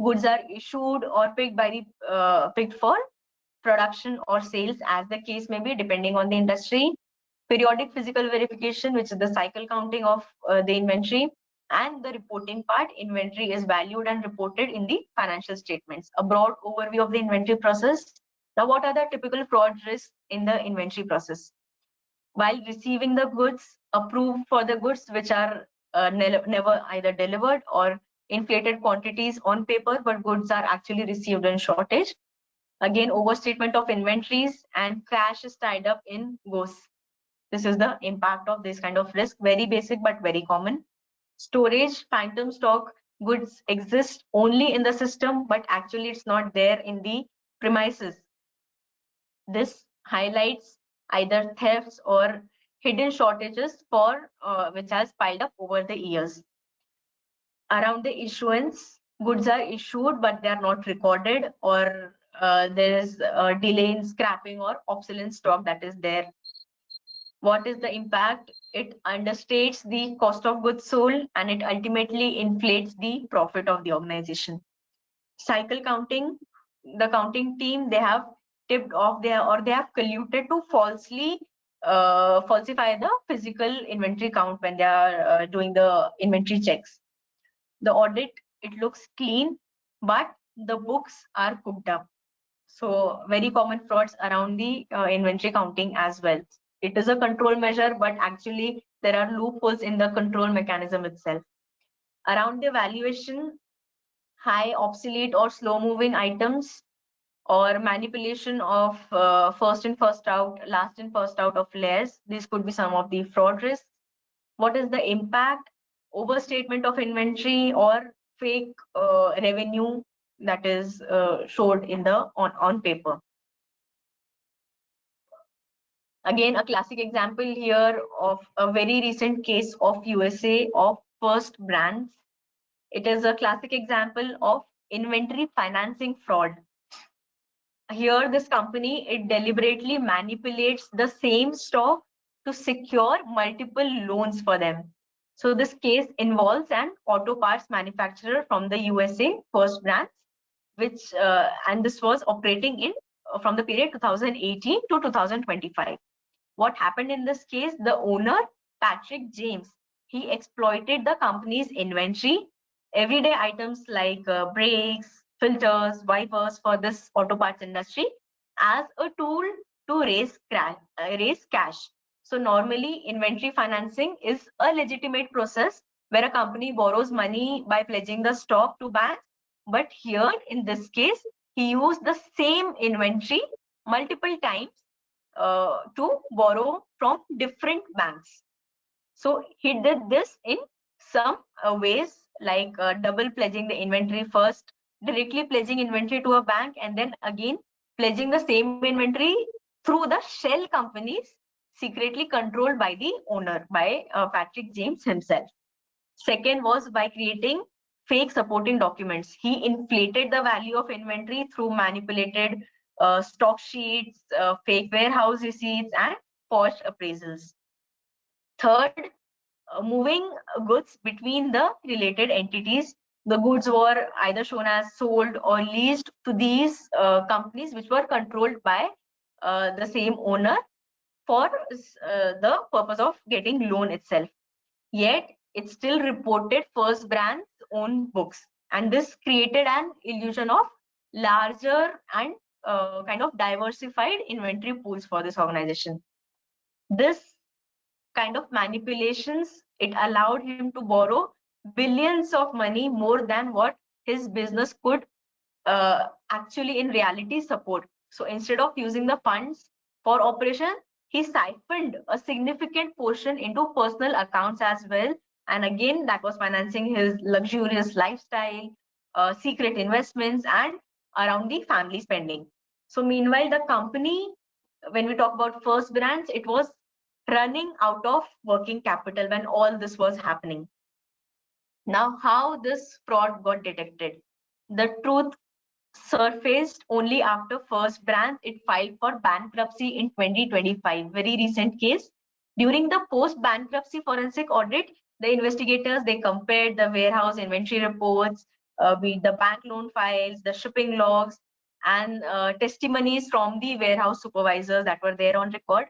Goods are issued or picked for production or sales, as the case may be, depending on the industry. Periodic physical verification, which is the cycle counting of the inventory, and the reporting part. Inventory is valued and reported in the financial statements. A broad overview of the inventory process. Now, what are the typical fraud risks in the inventory process? While receiving the goods, approve for the goods which are never either delivered, or inflated quantities on paper, but goods are actually received in shortage. Again, overstatement of inventories, and cash is tied up in goods. This is the impact of this kind of risk. Very basic but very common. Storage, phantom stock, goods exist only in the system, but actually it's not there in the premises. This highlights either thefts or hidden shortages for which has piled up over the years. Around the issuance, goods are issued but they are not recorded, or there is a delay in scrapping or obsolete stock that is there. What is the impact? It understates the cost of goods sold and it ultimately inflates the profit of the organization. Cycle counting, the counting team, they have tipped off there, or they have colluded to falsely falsify the physical inventory count when they are doing the inventory checks. The audit, it looks clean, but the books are cooked up. So very common frauds around the inventory counting as well. It is a control measure, but actually there are loopholes in the control mechanism itself. Around the valuation, high, obsolete, or slow moving items, or manipulation of first in, first out, last in, first out of layers. These could be some of the fraud risks. What is the impact? Overstatement of inventory or fake revenue that is showed in the on paper. Again, a classic example here of a very recent case of USA of First Brands. It is a classic example of inventory financing fraud. Here, this company, it deliberately manipulates the same stock to secure multiple loans for them. So this case involves an auto parts manufacturer from the USA, First Brands, which and this was operating in from the period 2018 to 2025. What happened in this case? The owner, Patrick James, he exploited the company's inventory, everyday items like brakes, filters, wipers for this auto parts industry, as a tool to raise cash. So normally inventory financing is a legitimate process where a company borrows money by pledging the stock to banks But here in this case, he used the same inventory multiple times to borrow from different banks. So he did this in some ways, like double pledging the inventory first, directly pledging inventory to a bank, and then again pledging the same inventory through the shell companies secretly controlled by the owner, by Patrick James himself. Second was by creating fake supporting documents. He inflated the value of inventory through manipulated stock sheets, fake warehouse receipts, and forged appraisals. Third, moving goods between the related entities. The goods were either shown as sold or leased to these companies, which were controlled by the same owner for the purpose of getting loan itself. Yet it still reported First Brand's own books, and this created an illusion of larger and kind of diversified inventory pools for this organization. This kind of manipulations, it allowed him to borrow billions of money, more than what his business could actually in reality support. So instead of using the funds for operation, he siphoned a significant portion into personal accounts as well. And again, that was financing his luxurious lifestyle, secret investments, and around the family spending. So meanwhile, the company, when we talk about First Brands, it was running out of working capital when all this was happening. Now, how this fraud got detected? The truth surfaced only after First Brands it filed for bankruptcy in 2025, very recent case. During the post-bankruptcy forensic audit, the investigators, they compared the warehouse inventory reports with the bank loan files, the shipping logs, and testimonies from the warehouse supervisors that were there on record.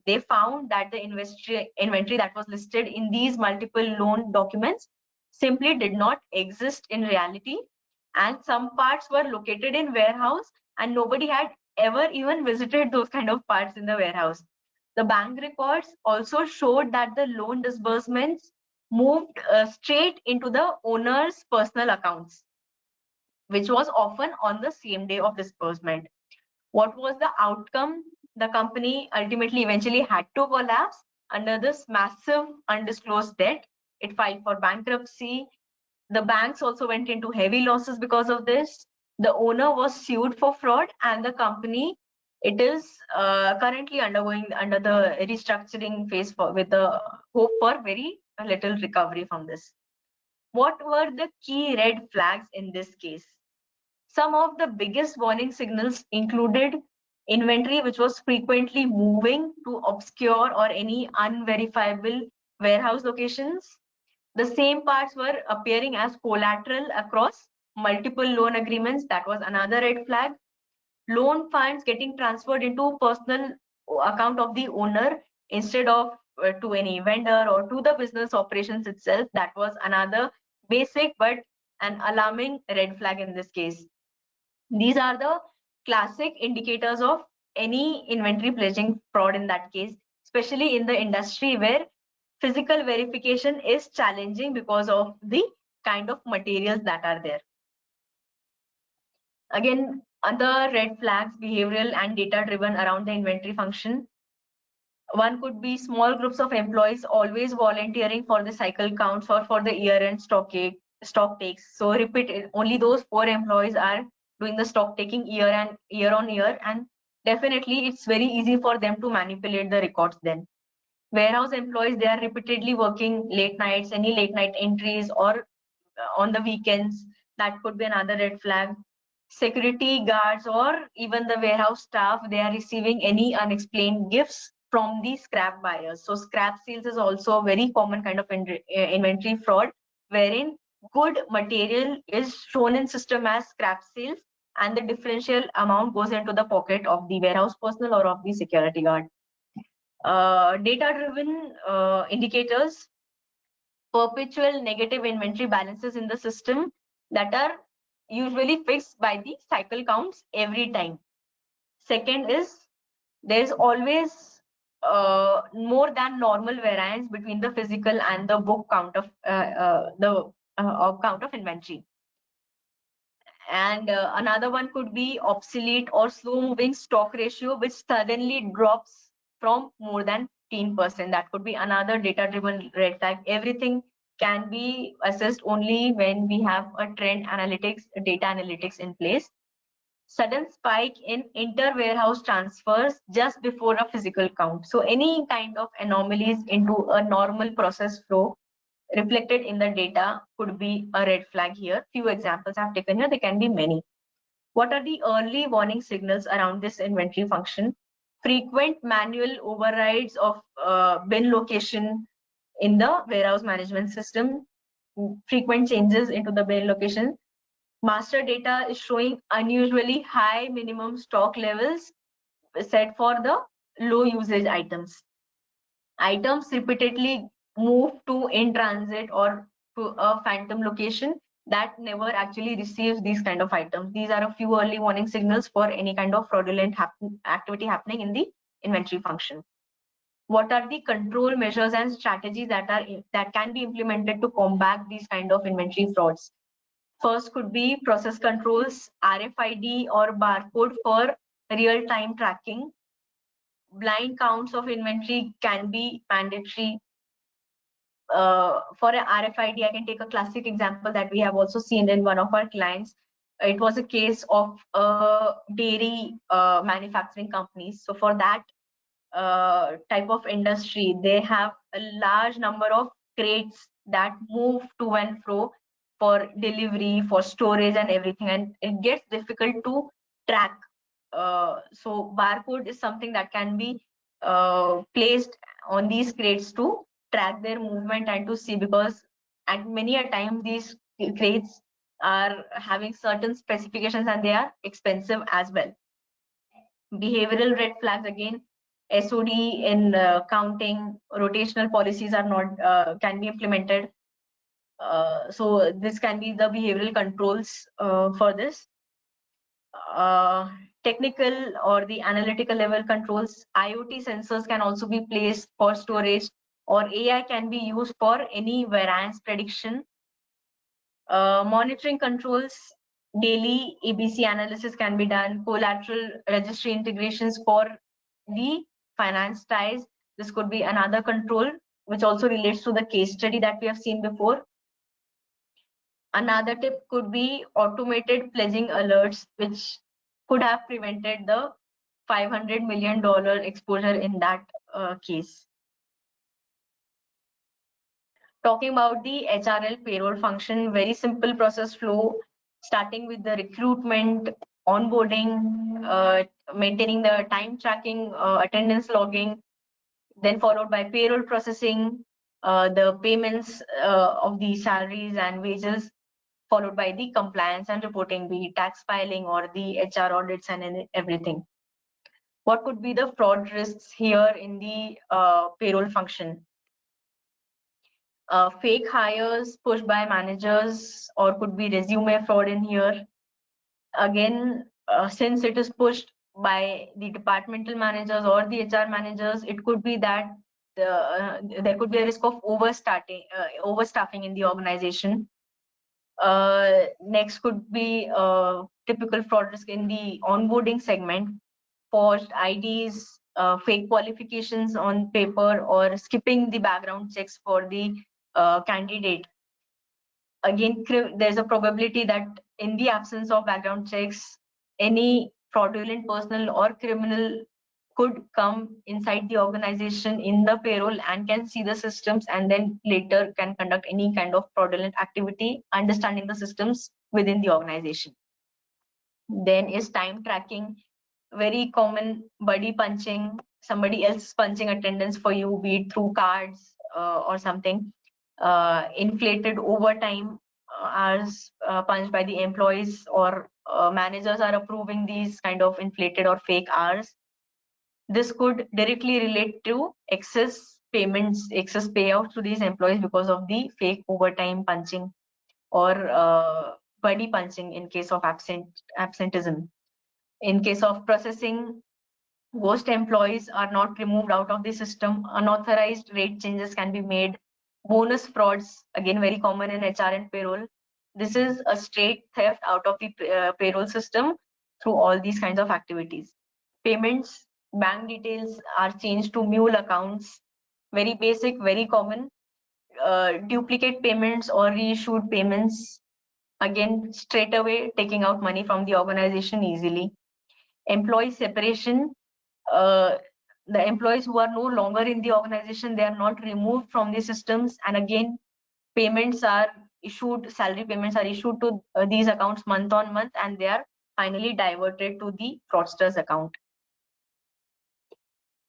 They found that the inventory that was listed in these multiple loan documents simply did not exist in reality, and some parts were located in warehouse and nobody had ever even visited those kind of parts in the warehouse. The bank records also showed that the loan disbursements moved straight into the owner's personal accounts, which was often on the same day of disbursement. What was the outcome? The company ultimately eventually had to collapse under this massive undisclosed debt. It filed for bankruptcy. The banks also went into heavy losses because of this. The owner was sued for fraud, and the company, it is currently undergoing under the restructuring phase with the hope for very little recovery from this. What were the key red flags in this case? Some of the biggest warning signals included inventory which was frequently moving to obscure or any unverifiable warehouse locations. The same parts were appearing as collateral across multiple loan agreements. That was another red flag. Loan funds getting transferred into personal account of the owner instead of to any vendor or to the business operations itself. That was another basic but an alarming red flag in this case. These are the classic indicators of any inventory pledging fraud in that case, especially in the industry where physical verification is challenging because of the kind of materials that are there. Again, other red flags, behavioral and data driven around the inventory function. One could be small groups of employees always volunteering for the cycle counts or for the year-end stock takes. So repeat, only those 4 employees are doing the stock taking year on year, and definitely it's very easy for them to manipulate the records then. Warehouse employees, they are repeatedly working late nights, any late night entries or on the weekends. That could be another red flag. Security guards or even the warehouse staff, they are receiving any unexplained gifts from the scrap buyers. So scrap sales is also a very common kind of inventory fraud, wherein good material is shown in system as scrap sales, and the differential amount goes into the pocket of the warehouse personnel or of the security guard. Data driven indicators, perpetual negative inventory balances in the system that are usually fixed by the cycle counts every time. Second is there's always more than normal variance between the physical and the book count of count of inventory. And another one could be obsolete or slow moving stock ratio, which suddenly drops from more than 10%. That could be another data driven red flag. Everything can be assessed only when we have a trend analytics, data analytics in place. Sudden spike in inter-warehouse transfers just before a physical count. So any kind of anomalies into a normal process flow reflected in the data could be a red flag here. Few examples I've taken here, there can be many. What are the early warning signals around this inventory function? Frequent manual overrides of bin location in the warehouse management system, frequent changes into the bin location. Master data is showing unusually high minimum stock levels set for the low usage items. Items repeatedly move to in transit or to a phantom location that never actually receives these kind of items. These are a few early warning signals for any kind of fraudulent activity happening in the inventory function. What are the control measures and strategies that can be implemented to combat these kind of inventory frauds? First could be process controls, RFID or barcode for real-time tracking. Blind counts of inventory can be mandatory. For an RFID, I can take a classic example that we have also seen in one of our clients. It was a case of a dairy manufacturing companies. So for that type of industry, they have a large number of crates that move to and fro for delivery, for storage and everything, and it gets difficult to track. So barcode is something that can be placed on these crates to track their movement and to see, because at many a time these crates are having certain specifications and they are expensive as well. Behavioral red flags, again, SOD in counting, rotational policies are not can be implemented. So this can be the behavioral controls for this. Technical or the analytical level controls, IoT sensors can also be placed for storage, or AI can be used for any variance prediction. Monitoring controls, daily ABC analysis can be done, collateral registry integrations for the finance ties. This could be another control, which also relates to the case study that we have seen before. Another tip could be automated pledging alerts, which could have prevented the $500 million exposure in that case. Talking about the HRL payroll function, very simple process flow, starting with the recruitment, onboarding, maintaining the time tracking, attendance logging, then followed by payroll processing, the payments of the salaries and wages, followed by the compliance and reporting, be it tax filing or the HR audits and everything. What could be the fraud risks here in the payroll function? Fake hires pushed by managers, or could be resume fraud in here. Again, since it is pushed by the departmental managers or the HR managers, it could be that there could be a risk of overstaffing in the organization. Next could be typical fraud risk in the onboarding segment, forged IDs, fake qualifications on paper, or skipping the background checks for the candidate. Again, there's a probability that in the absence of background checks, any fraudulent personal or criminal could come inside the organization in the payroll and can see the systems, and then later can conduct any kind of fraudulent activity, understanding the systems within the organization. Then is time tracking, very common, buddy punching, somebody else punching attendance for you, be it through cards or something. Inflated overtime hours punched by the employees, or managers are approving these kind of inflated or fake hours. This could directly relate to excess payments, excess payouts to these employees because of the fake overtime punching or buddy punching in case of absenteeism. In case of processing, ghost employees are not removed out of the system. Unauthorized rate changes can be made. Bonus frauds, again very common in HR and payroll. This is a straight theft out of the payroll system through all these kinds of activities. Payments, bank details are changed to mule accounts. Very basic, very common. Duplicate payments or reissued payments, again straight away taking out money from the organization easily. Employee separation, the employees who are no longer in the organization, they are not removed from the systems, and again payments are issued, salary payments are issued to these accounts month on month, and they are finally diverted to the fraudster's account.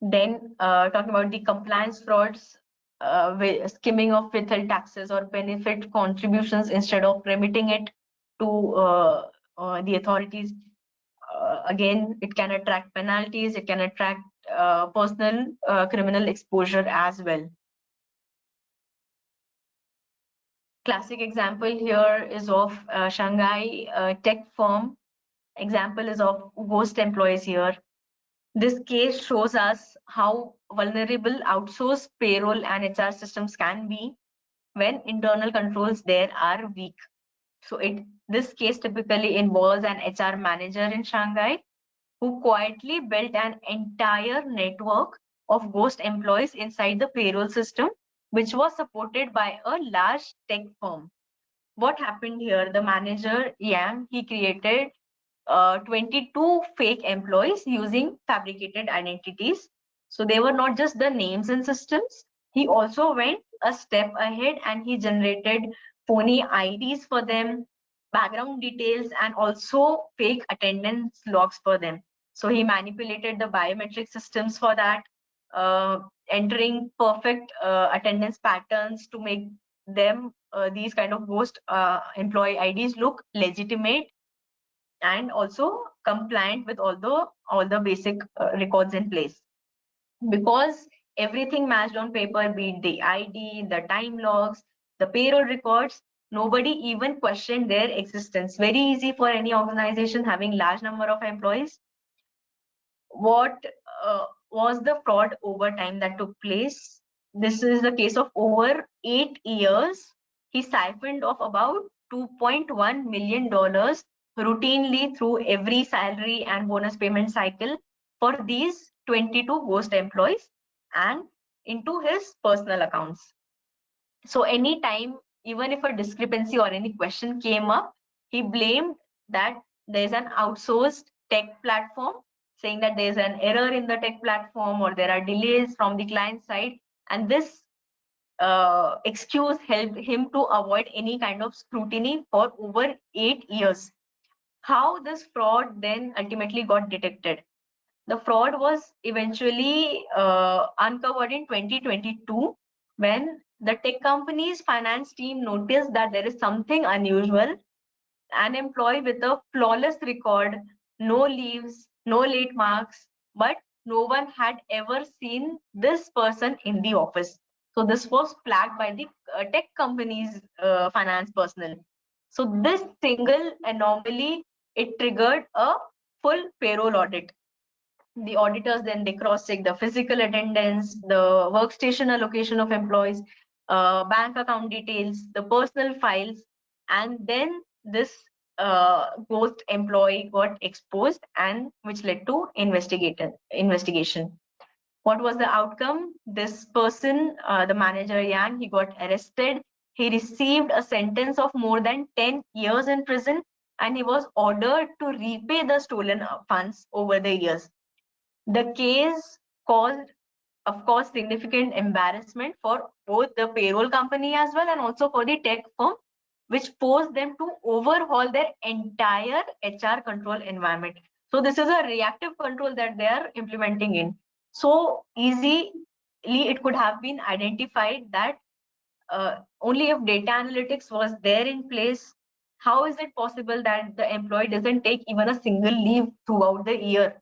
Then talking about the compliance frauds, skimming of withheld taxes or benefit contributions instead of remitting it to the authorities. Again, it can attract penalties, it can attract personal criminal exposure as well. Classic example here is of Shanghai tech firm. Example is of ghost employees here. This case shows us how vulnerable outsourced payroll and HR systems can be when internal controls there are weak. So this case typically involves an HR manager in Shanghai who quietly built an entire network of ghost employees inside the payroll system, which was supported by a large tech firm. What happened here? The manager, Yang, he created 22 fake employees using fabricated identities. So they were not just the names and systems. He also went a step ahead and he generated phony IDs for them, background details, and also fake attendance logs for them. So he manipulated the biometric systems for that, entering perfect attendance patterns to make them these kind of ghost employee IDs look legitimate and also compliant with all the basic records in place. Because everything matched on paper, be it the ID, the time logs, the payroll records, nobody even questioned their existence. Very easy for any organization having large number of employees. What was the fraud over time that took place? This is the case of over 8 years. He siphoned off about $2.1 million routinely through every salary and bonus payment cycle for these 22 ghost employees and into his personal accounts. So anytime, even if a discrepancy or any question came up, he blamed that there's an outsourced tech platform, saying that there's an error in the tech platform or there are delays from the client side, and this excuse helped him to avoid any kind of scrutiny for over 8 years. How this fraud then ultimately got detected? The fraud was eventually uncovered in 2022 when the tech company's finance team noticed that there is something unusual. An employee with a flawless record, no leaves, no late marks, but no one had ever seen this person in the office. So this was flagged by the tech company's finance personnel. So this single anomaly, it triggered a full payroll audit. The auditors then they cross-check the physical attendance, the workstation allocation of employees, bank account details, the personal files, and then this ghost employee got exposed, and which led to investigation. What was the outcome? This person, the manager Yang, he got arrested. He received a sentence of more than 10 years in prison, and he was ordered to repay the stolen funds over the years. The case caused, of course, significant embarrassment for both the payroll company as well and also for the tech firm, which forced them to overhaul their entire HR control environment. So this is a reactive control that they are implementing in. So easily it could have been identified that only if data analytics was there in place, how is it possible that the employee doesn't take even a single leave throughout the year?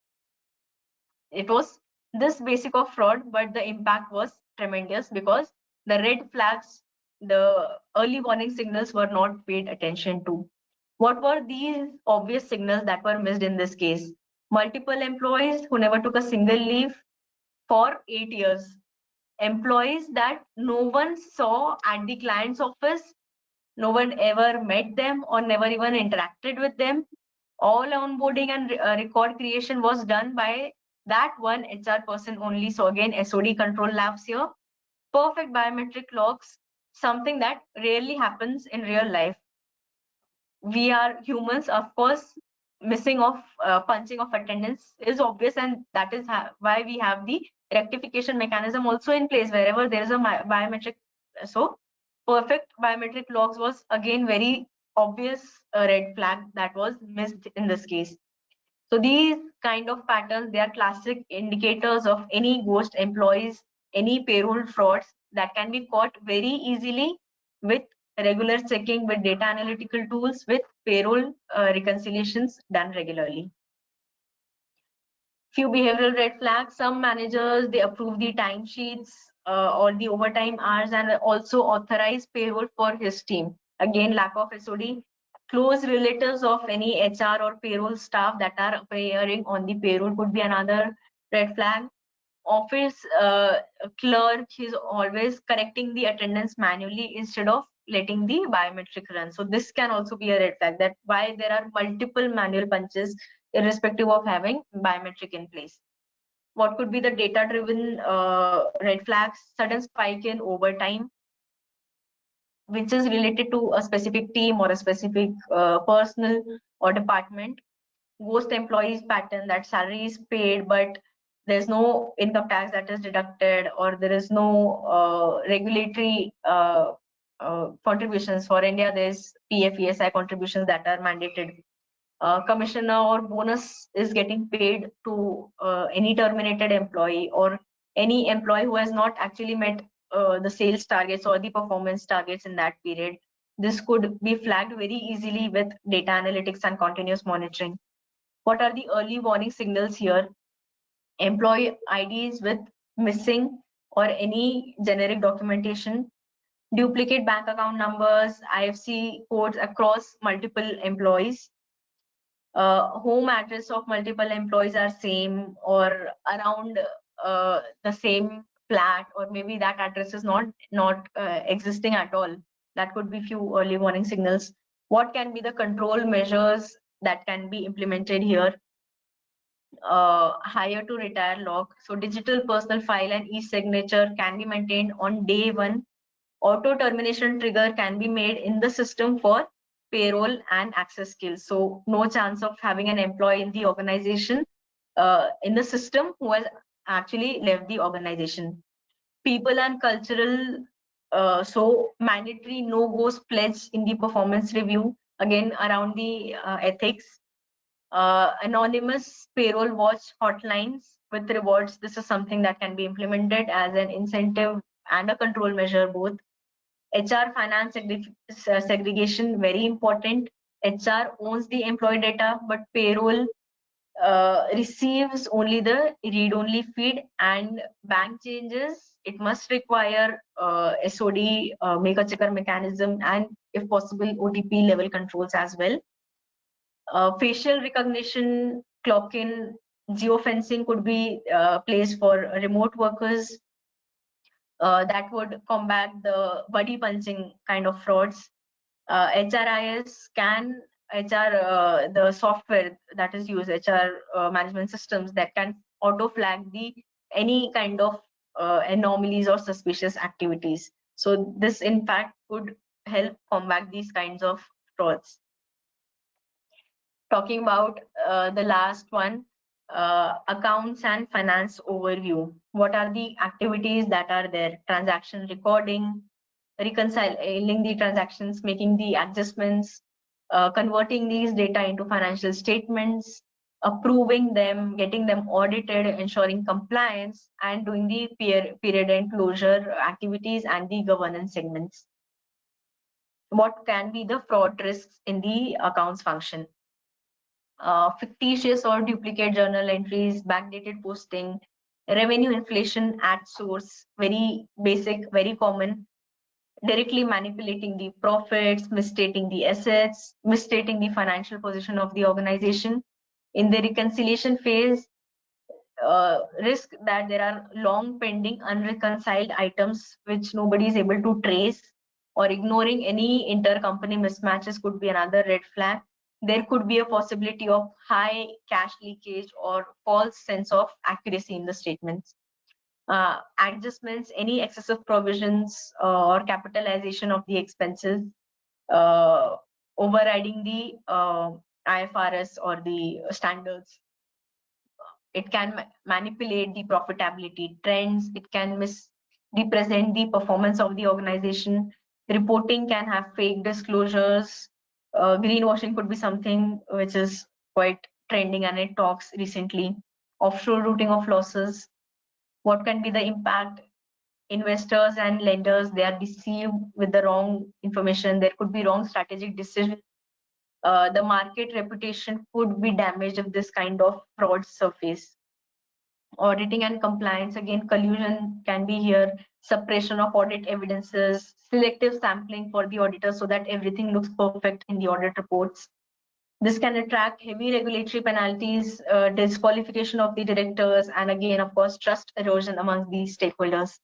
It was this basic of fraud, but the impact was tremendous because the red flags, the early warning signals were not paid attention to. What were these obvious signals that were missed in this case? Multiple employees who never took a single leave for 8 years. Employees that no one saw at the client's office. No one ever met them or never even interacted with them. All onboarding and record creation was done by that one HR person only. So again, SOD control labs here. Perfect biometric logs, something that rarely happens in real life. We are humans, of course. Missing of punching of attendance is obvious, and that is why we have the rectification mechanism also in place wherever there is a biometric. So perfect biometric logs was again very obvious red flag that was missed in this case. So these kind of patterns, they are classic indicators of any ghost employees, any payroll frauds that can be caught very easily with regular checking, with data analytical tools, with payroll reconciliations done regularly. Few behavioral red flags: some managers, they approve the timesheets or the overtime hours and also authorize payroll for his team. Again, lack of SOD. Close relatives of any HR or payroll staff that are appearing on the payroll could be another red flag. Office clerk is always correcting the attendance manually instead of letting the biometric run. So this can also be a red flag, that why there are multiple manual punches irrespective of having biometric in place. What could be the data driven red flags? Sudden spike in overtime, which is related to a specific team or a specific personal or department. Ghost employees pattern, that salary is paid but there's no income tax that is deducted, or there is no regulatory contributions. For India, there's PF, ESI contributions that are mandated. Commissioner or bonus is getting paid to any terminated employee or any employee who has not actually met the sales targets or the performance targets in that period. This could be flagged very easily with data analytics and continuous monitoring. What are the early warning signals here? Employee IDs with missing or any generic documentation, duplicate bank account numbers, IFC codes across multiple employees, home address of multiple employees are same or around the same flat, or maybe that address is not existing at all. That could be few early warning signals. What can be the control measures that can be implemented here? Hire to retire log. So digital personal file and e-signature can be maintained on day one. Auto termination trigger can be made in the system for payroll and access skills. So no chance of having an employee in the organization in the system who has actually left the organization. People and cultural, so mandatory no-goes pledge in the performance review, again around the ethics. Anonymous payroll watch hotlines with rewards. This is something that can be implemented as an incentive and a control measure both. HR finance segregation, very important. HR owns the employee data, but payroll receives only the read-only feed, and bank changes, it must require SOD, make a checker mechanism, and if possible, OTP level controls as well. Facial recognition, clock-in, geofencing could be placed for remote workers. That would combat the buddy punching kind of frauds. HRIS can, the software that is used, HR management systems, that can auto flag the any kind of anomalies or suspicious activities. So this in fact could help combat these kinds of frauds. Talking about the last one, accounts and finance overview. What are the activities that are there? Transaction recording, reconciling the transactions, making the adjustments, converting these data into financial statements, approving them, getting them audited, ensuring compliance, and doing the period end closure activities and the governance segments. What can be the fraud risks in the accounts function? Fictitious or duplicate journal entries, backdated posting, revenue inflation at source, very basic, very common. Directly manipulating the profits, misstating the assets, misstating the financial position of the organization. In the reconciliation phase, risk that there are long pending unreconciled items which nobody is able to trace, or ignoring any intercompany mismatches could be another red flag. There could be a possibility of high cash leakage or false sense of accuracy in the statements. Adjustments, any excessive provisions or capitalization of the expenses, overriding the IFRS or the standards. It can manipulate the profitability trends. It can misrepresent the performance of the organization. Reporting can have fake disclosures. Greenwashing could be something which is quite trending and it talks recently. Offshore routing of losses. What can be the impact? Investors and lenders, they are deceived with the wrong information. There could be wrong strategic decision. The market reputation could be damaged if this kind of fraud surface. Auditing and compliance, again, collusion can be here. Suppression of audit evidences, selective sampling for the auditor so that everything looks perfect in the audit reports. This can attract heavy regulatory penalties, disqualification of the directors, and again, of course, trust erosion among the stakeholders.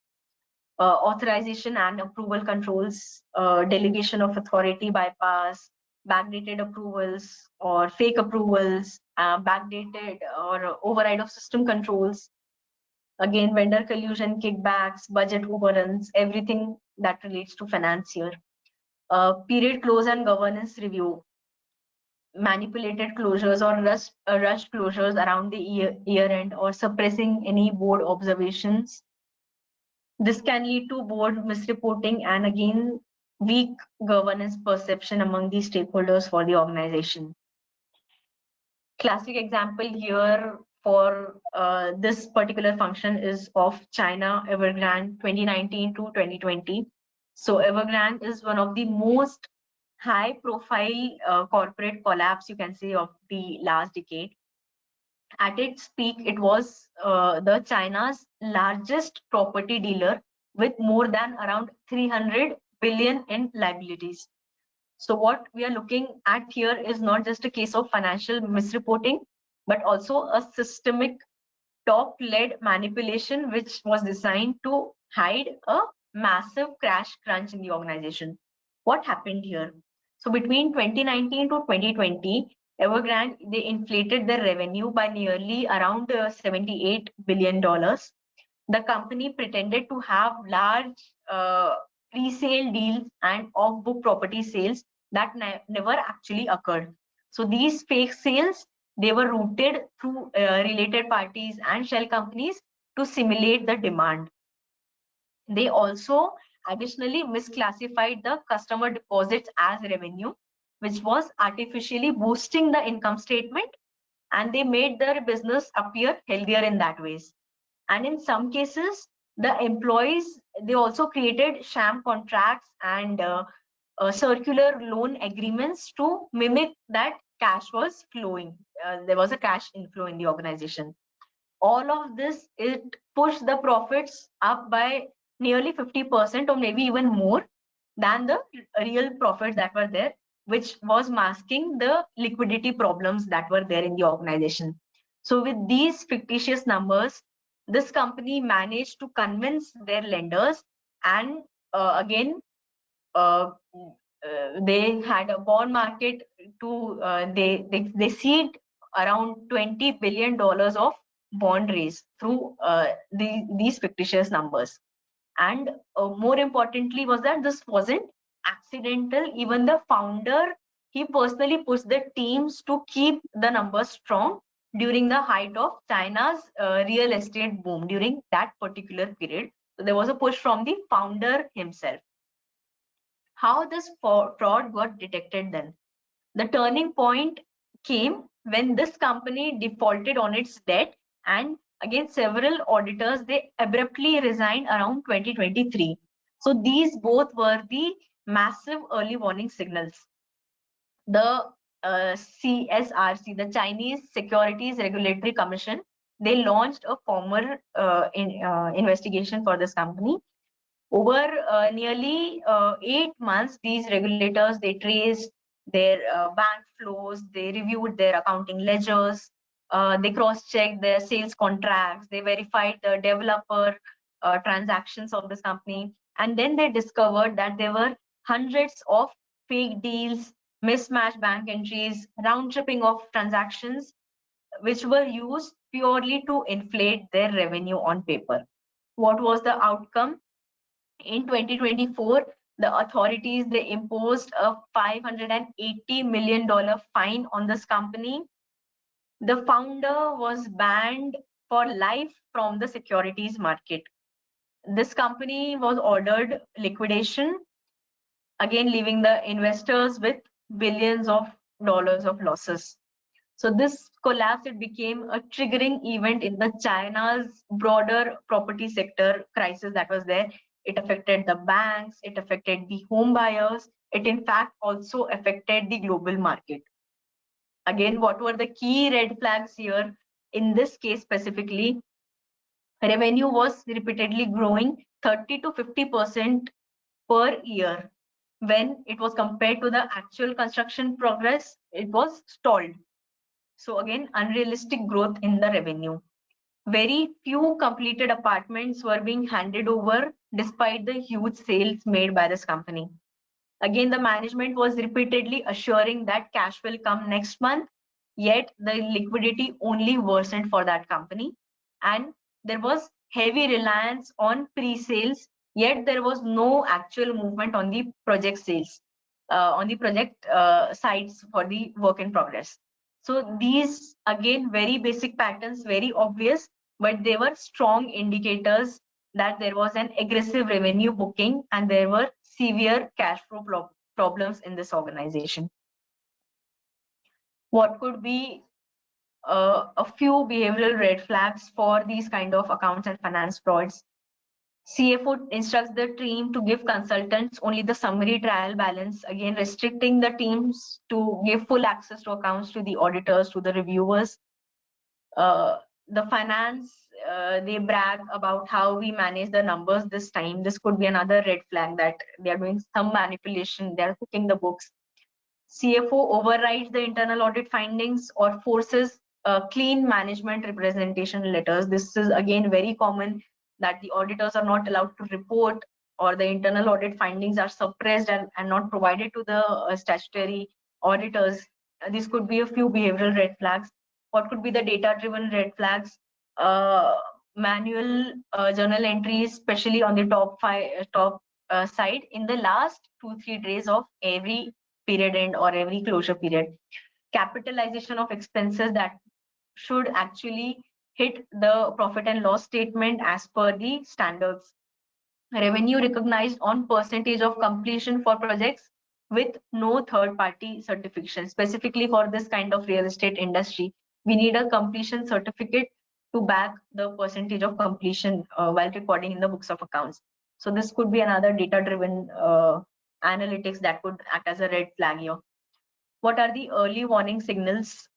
Authorization and approval controls, delegation of authority bypass, backdated approvals or fake approvals, backdated or override of system controls. Again, vendor collusion, kickbacks, budget overruns, everything that relates to finance here. Period close and governance review, manipulated closures or rushed closures around the year end or suppressing any board observations. This can lead to board misreporting and again weak governance perception among the stakeholders for the organization. Classic example here for this particular function is of China Evergrande 2019 to 2020. So Evergrande is one of the most high profile corporate collapse, you can say, of the last decade. At its peak, it was the China's largest property dealer with more than around 300 billion in liabilities. So what we are looking at here is not just a case of financial misreporting, but also a systemic top-led manipulation which was designed to hide a massive crash crunch in the organization. What happened here? So between 2019 to 2020, Evergrande, they inflated their revenue by nearly around $78 billion. The company pretended to have large pre-sale deals and off-book property sales that never actually occurred. So these fake sales, they were routed through related parties and shell companies to simulate the demand. They also additionally misclassified the customer deposits as revenue, which was artificially boosting the income statement, and they made their business appear healthier in that ways. And in some cases, the employees, they also created sham contracts and circular loan agreements to mimic that cash was flowing. There was a cash inflow in the organization. All of this, it pushed the profits up by nearly 50% or maybe even more than the real profits that were there, which was masking the liquidity problems that were there in the organization. So with these fictitious numbers, this company managed to convince their lenders, and again, they had a bond market to they seed around $20 billion of bond raise through these fictitious numbers. And more importantly was that this wasn't accidental. Even the founder, he personally pushed the teams to keep the numbers strong during the height of China's real estate boom during that particular period. So there was a push from the founder himself. How this fraud got detected then? The turning point came when this company defaulted on its debt, and again several auditors, they abruptly resigned around 2023. So these both were the massive early warning signals. The CSRC, the Chinese Securities Regulatory Commission, they launched a formal investigation for this company. Over nearly 8 months, these regulators, they traced their bank flows, they reviewed their accounting ledgers, they cross-checked their sales contracts, they verified the developer transactions of this company, and then they discovered that there were hundreds of fake deals, mismatched bank entries, round tripping of transactions, which were used purely to inflate their revenue on paper. What was the outcome? In 2024, the authorities, they imposed a $580 million fine on this company. The founder was banned for life from the securities market. This company was ordered liquidation, again leaving the investors with billions of dollars of losses. So this collapse, it became a triggering event in the China's broader property sector crisis that was there. It affected the banks, it affected the home buyers, it in fact also affected the global market. Again, what were the key red flags here? In this case specifically, revenue was repeatedly growing 30 to 50% per year. When it was compared to the actual construction progress, it was stalled. So again, unrealistic growth in the revenue. Very few completed apartments were being handed over despite the huge sales made by this company. Again, the management was repeatedly assuring that cash will come next month, yet the liquidity only worsened for that company. And there was heavy reliance on pre-sales, yet there was no actual movement on the project sales, on the project sites for the work in progress. So these, again, very basic patterns, very obvious, but they were strong indicators that there was an aggressive revenue booking and there were severe cash flow problems in this organization. What could be a few behavioral red flags for these kind of accounts and finance frauds? CFO instructs the team to give consultants only the summary trial balance, again restricting the teams to give full access to accounts to the auditors, to the reviewers. The finance, they brag about how we manage the numbers this time. This could be another red flag that they are doing some manipulation, they are cooking the books. CFO overrides the internal audit findings or forces clean management representation letters. This is again very common, that the auditors are not allowed to report, or the internal audit findings are suppressed and not provided to the statutory auditors. This could be a few behavioral red flags. What could be the data-driven red flags? Manual journal entries, especially on the top side in the last 2-3 days of every period end or every closure period. Capitalization of expenses that should actually hit the profit and loss statement as per the standards. Revenue recognized on percentage of completion for projects with no third party certification. Specifically for this kind of real estate industry, we need a completion certificate to back the percentage of completion while recording in the books of accounts. So this could be another data driven analytics that could act as a red flag here. What are the early warning signals?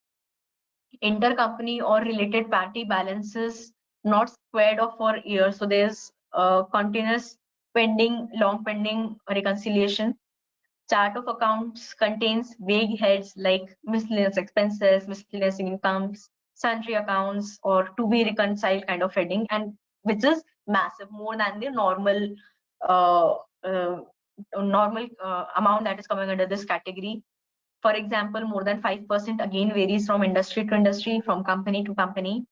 Intercompany or related party balances not squared off for years. So there's continuous long pending reconciliation. Chart of accounts contains vague heads like miscellaneous expenses, miscellaneous incomes, sundry accounts, or to be reconciled kind of heading, and which is massive, more than the normal amount that is coming under this category. For example, more than 5% again varies from industry to industry, from company to company.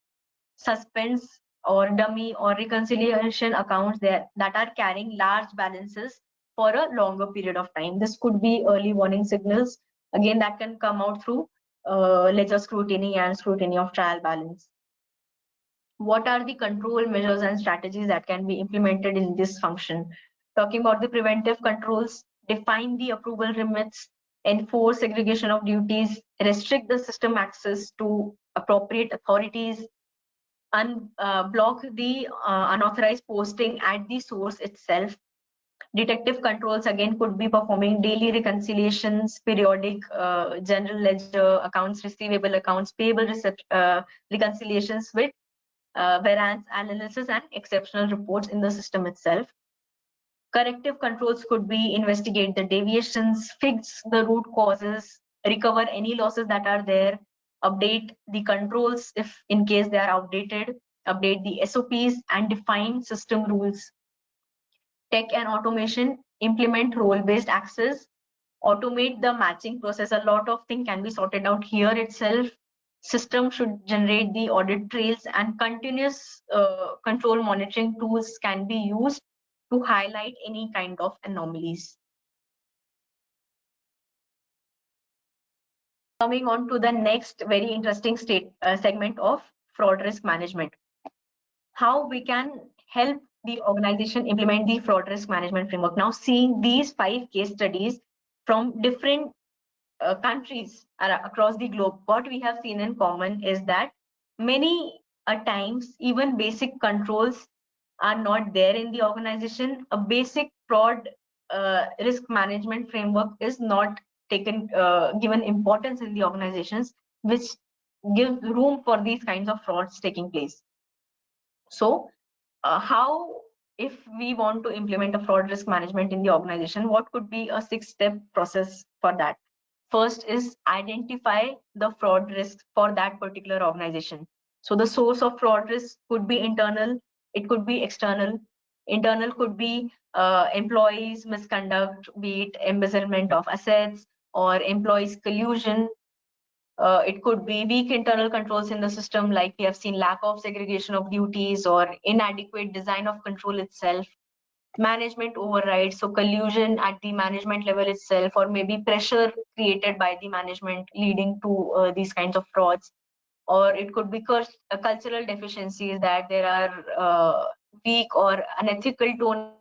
Suspense or dummy or reconciliation accounts that are carrying large balances for a longer period of time. This could be early warning signals. Again, that can come out through ledger scrutiny and scrutiny of trial balance. What are the control measures and strategies that can be implemented in this function? Talking about the preventive controls, define the approval limits, enforce segregation of duties, restrict the system access to appropriate authorities, block the unauthorized posting at the source itself. Detective controls again could be performing daily reconciliations, periodic general ledger accounts, receivable accounts, payable reconciliations with variance analysis and exceptional reports in the system itself. Corrective controls could be investigate the deviations, fix the root causes, recover any losses that are there, update the controls if in case they are outdated, update the SOPs and define system rules. Tech and automation implement role-based access, automate the matching process. A lot of things can be sorted out here itself. System should generate the audit trails, and continuous control monitoring tools can be used to highlight any kind of anomalies. Coming on to the next very interesting segment of fraud risk management. How we can help the organization implement the fraud risk management framework. Now, seeing these 5 case studies from different countries across the globe, what we have seen in common is that many times even basic controls are not there in the organization. A basic fraud risk management framework is not taken given importance in the organizations, which gives room for these kinds of frauds taking place. So how, if we want to implement a fraud risk management in the organization, what could be a 6-step process for that? First is identify the fraud risk for that particular organization. So the source of fraud risk could be internal, it could be external. Internal could be employees misconduct, be it embezzlement of assets or employees collusion. It could be weak internal controls in the system, like we have seen lack of segregation of duties or inadequate design of control itself. Management override, so collusion at the management level itself, or maybe pressure created by the management leading to these kinds of frauds. Or it could be cultural deficiencies, that there are weak or unethical tone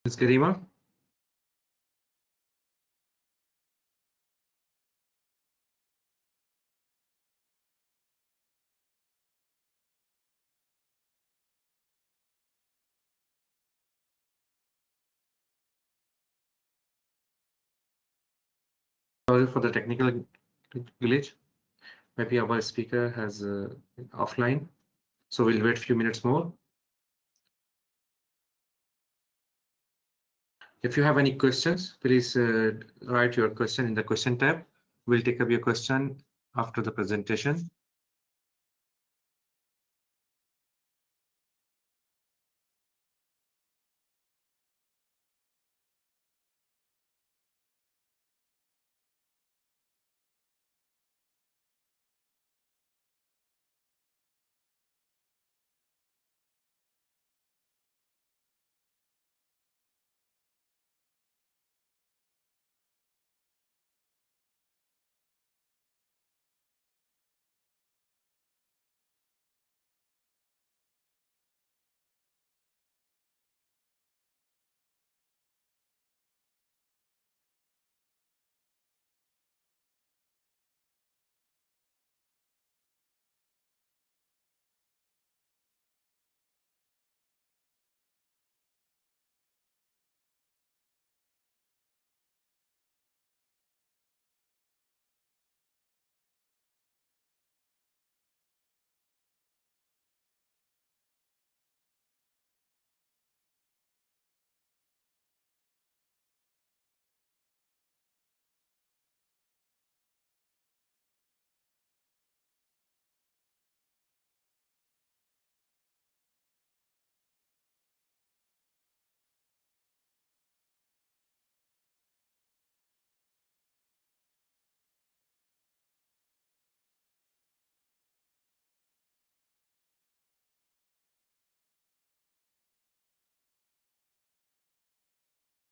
Ms. Garima? Sorry for the technical glitch. Maybe our speaker has offline, so we'll wait a few minutes more. If you have any questions, please write your question in the question tab. We'll take up your question after the presentation.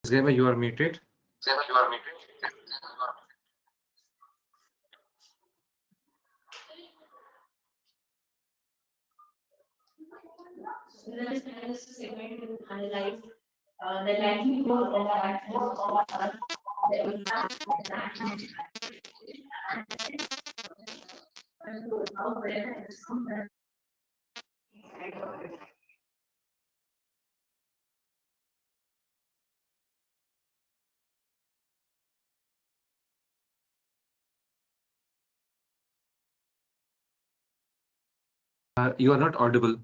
Garima, you are muted. Segment will analyze the likelihood of You are not audible.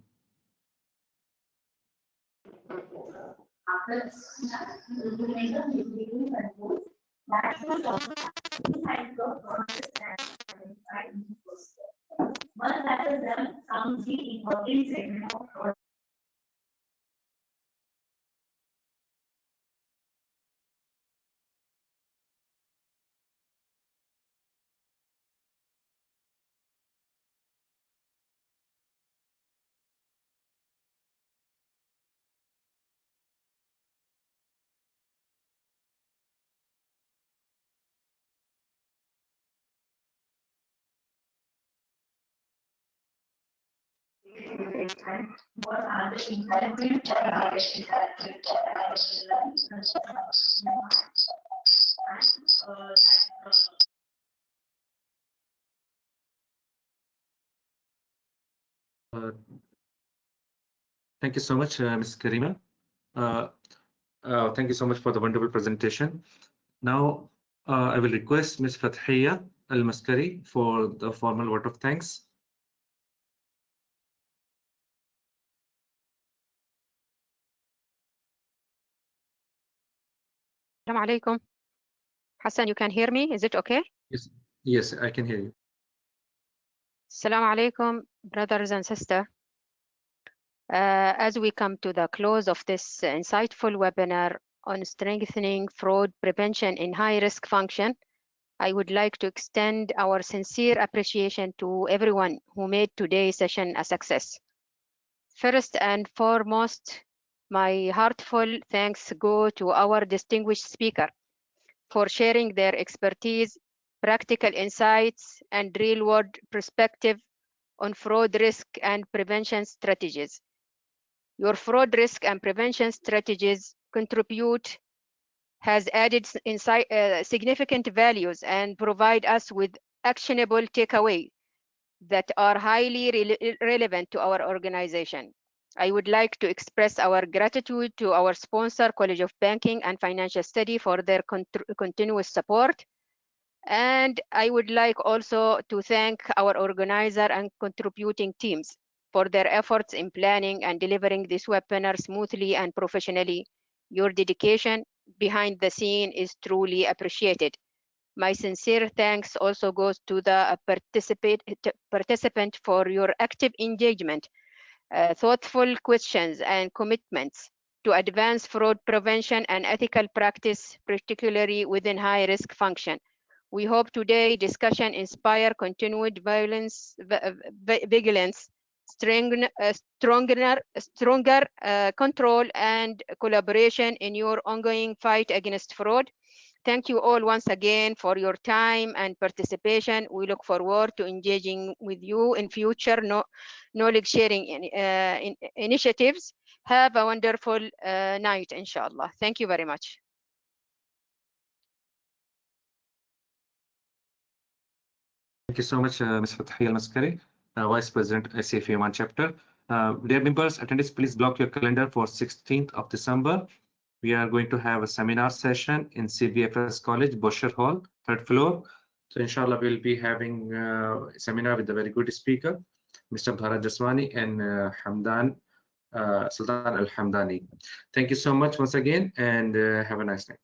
what are the inherent Thank you so much, Ms. Garima. Thank you so much for the wonderful presentation. Now, I will request Ms. Fathiya Al-Maskari for the formal vote of thanks. Assalamu alaikum. Hassan, you can hear me? Is it okay? Yes, I can hear you. Assalamu alaikum, brothers and sisters. As we come to the close of this insightful webinar on strengthening fraud prevention in high-risk function, I would like to extend our sincere appreciation to everyone who made today's session a success. First and foremost, my heartfelt thanks go to our distinguished speaker for sharing their expertise, practical insights, and real-world perspective on fraud risk and prevention strategies. Your fraud risk and prevention strategies contribute has added significant values and provide us with actionable takeaways that are highly relevant to our organization. I would like to express our gratitude to our sponsor, College of Banking and Financial Study, for their continuous support. And I would like also to thank our organizer and contributing teams for their efforts in planning and delivering this webinar smoothly and professionally. Your dedication, behind the scene is truly appreciated. My sincere thanks also goes to the participant for your active engagement, thoughtful questions, and commitments to advance fraud prevention and ethical practice, particularly within high-risk function. We hope today's discussion inspire continued vigilance, stronger control, and collaboration in your ongoing fight against fraud. Thank you all once again for your time and participation. We look forward to engaging with you in future knowledge sharing initiatives. Have a wonderful night, inshallah. Thank you very much. Thank you so much, Ms. Fathiya Al-Maskari, Vice President, ACFE Oman Chapter. Dear members, attendees, please block your calendar for 16th of December. We are going to have a seminar session in CBFS College, Bosher Hall, 3rd floor. So inshallah, we'll be having a seminar with a very good speaker, Mr. Bharat Jaswani and Sultan Al-Hamdani. Thank you so much once again, and have a nice night.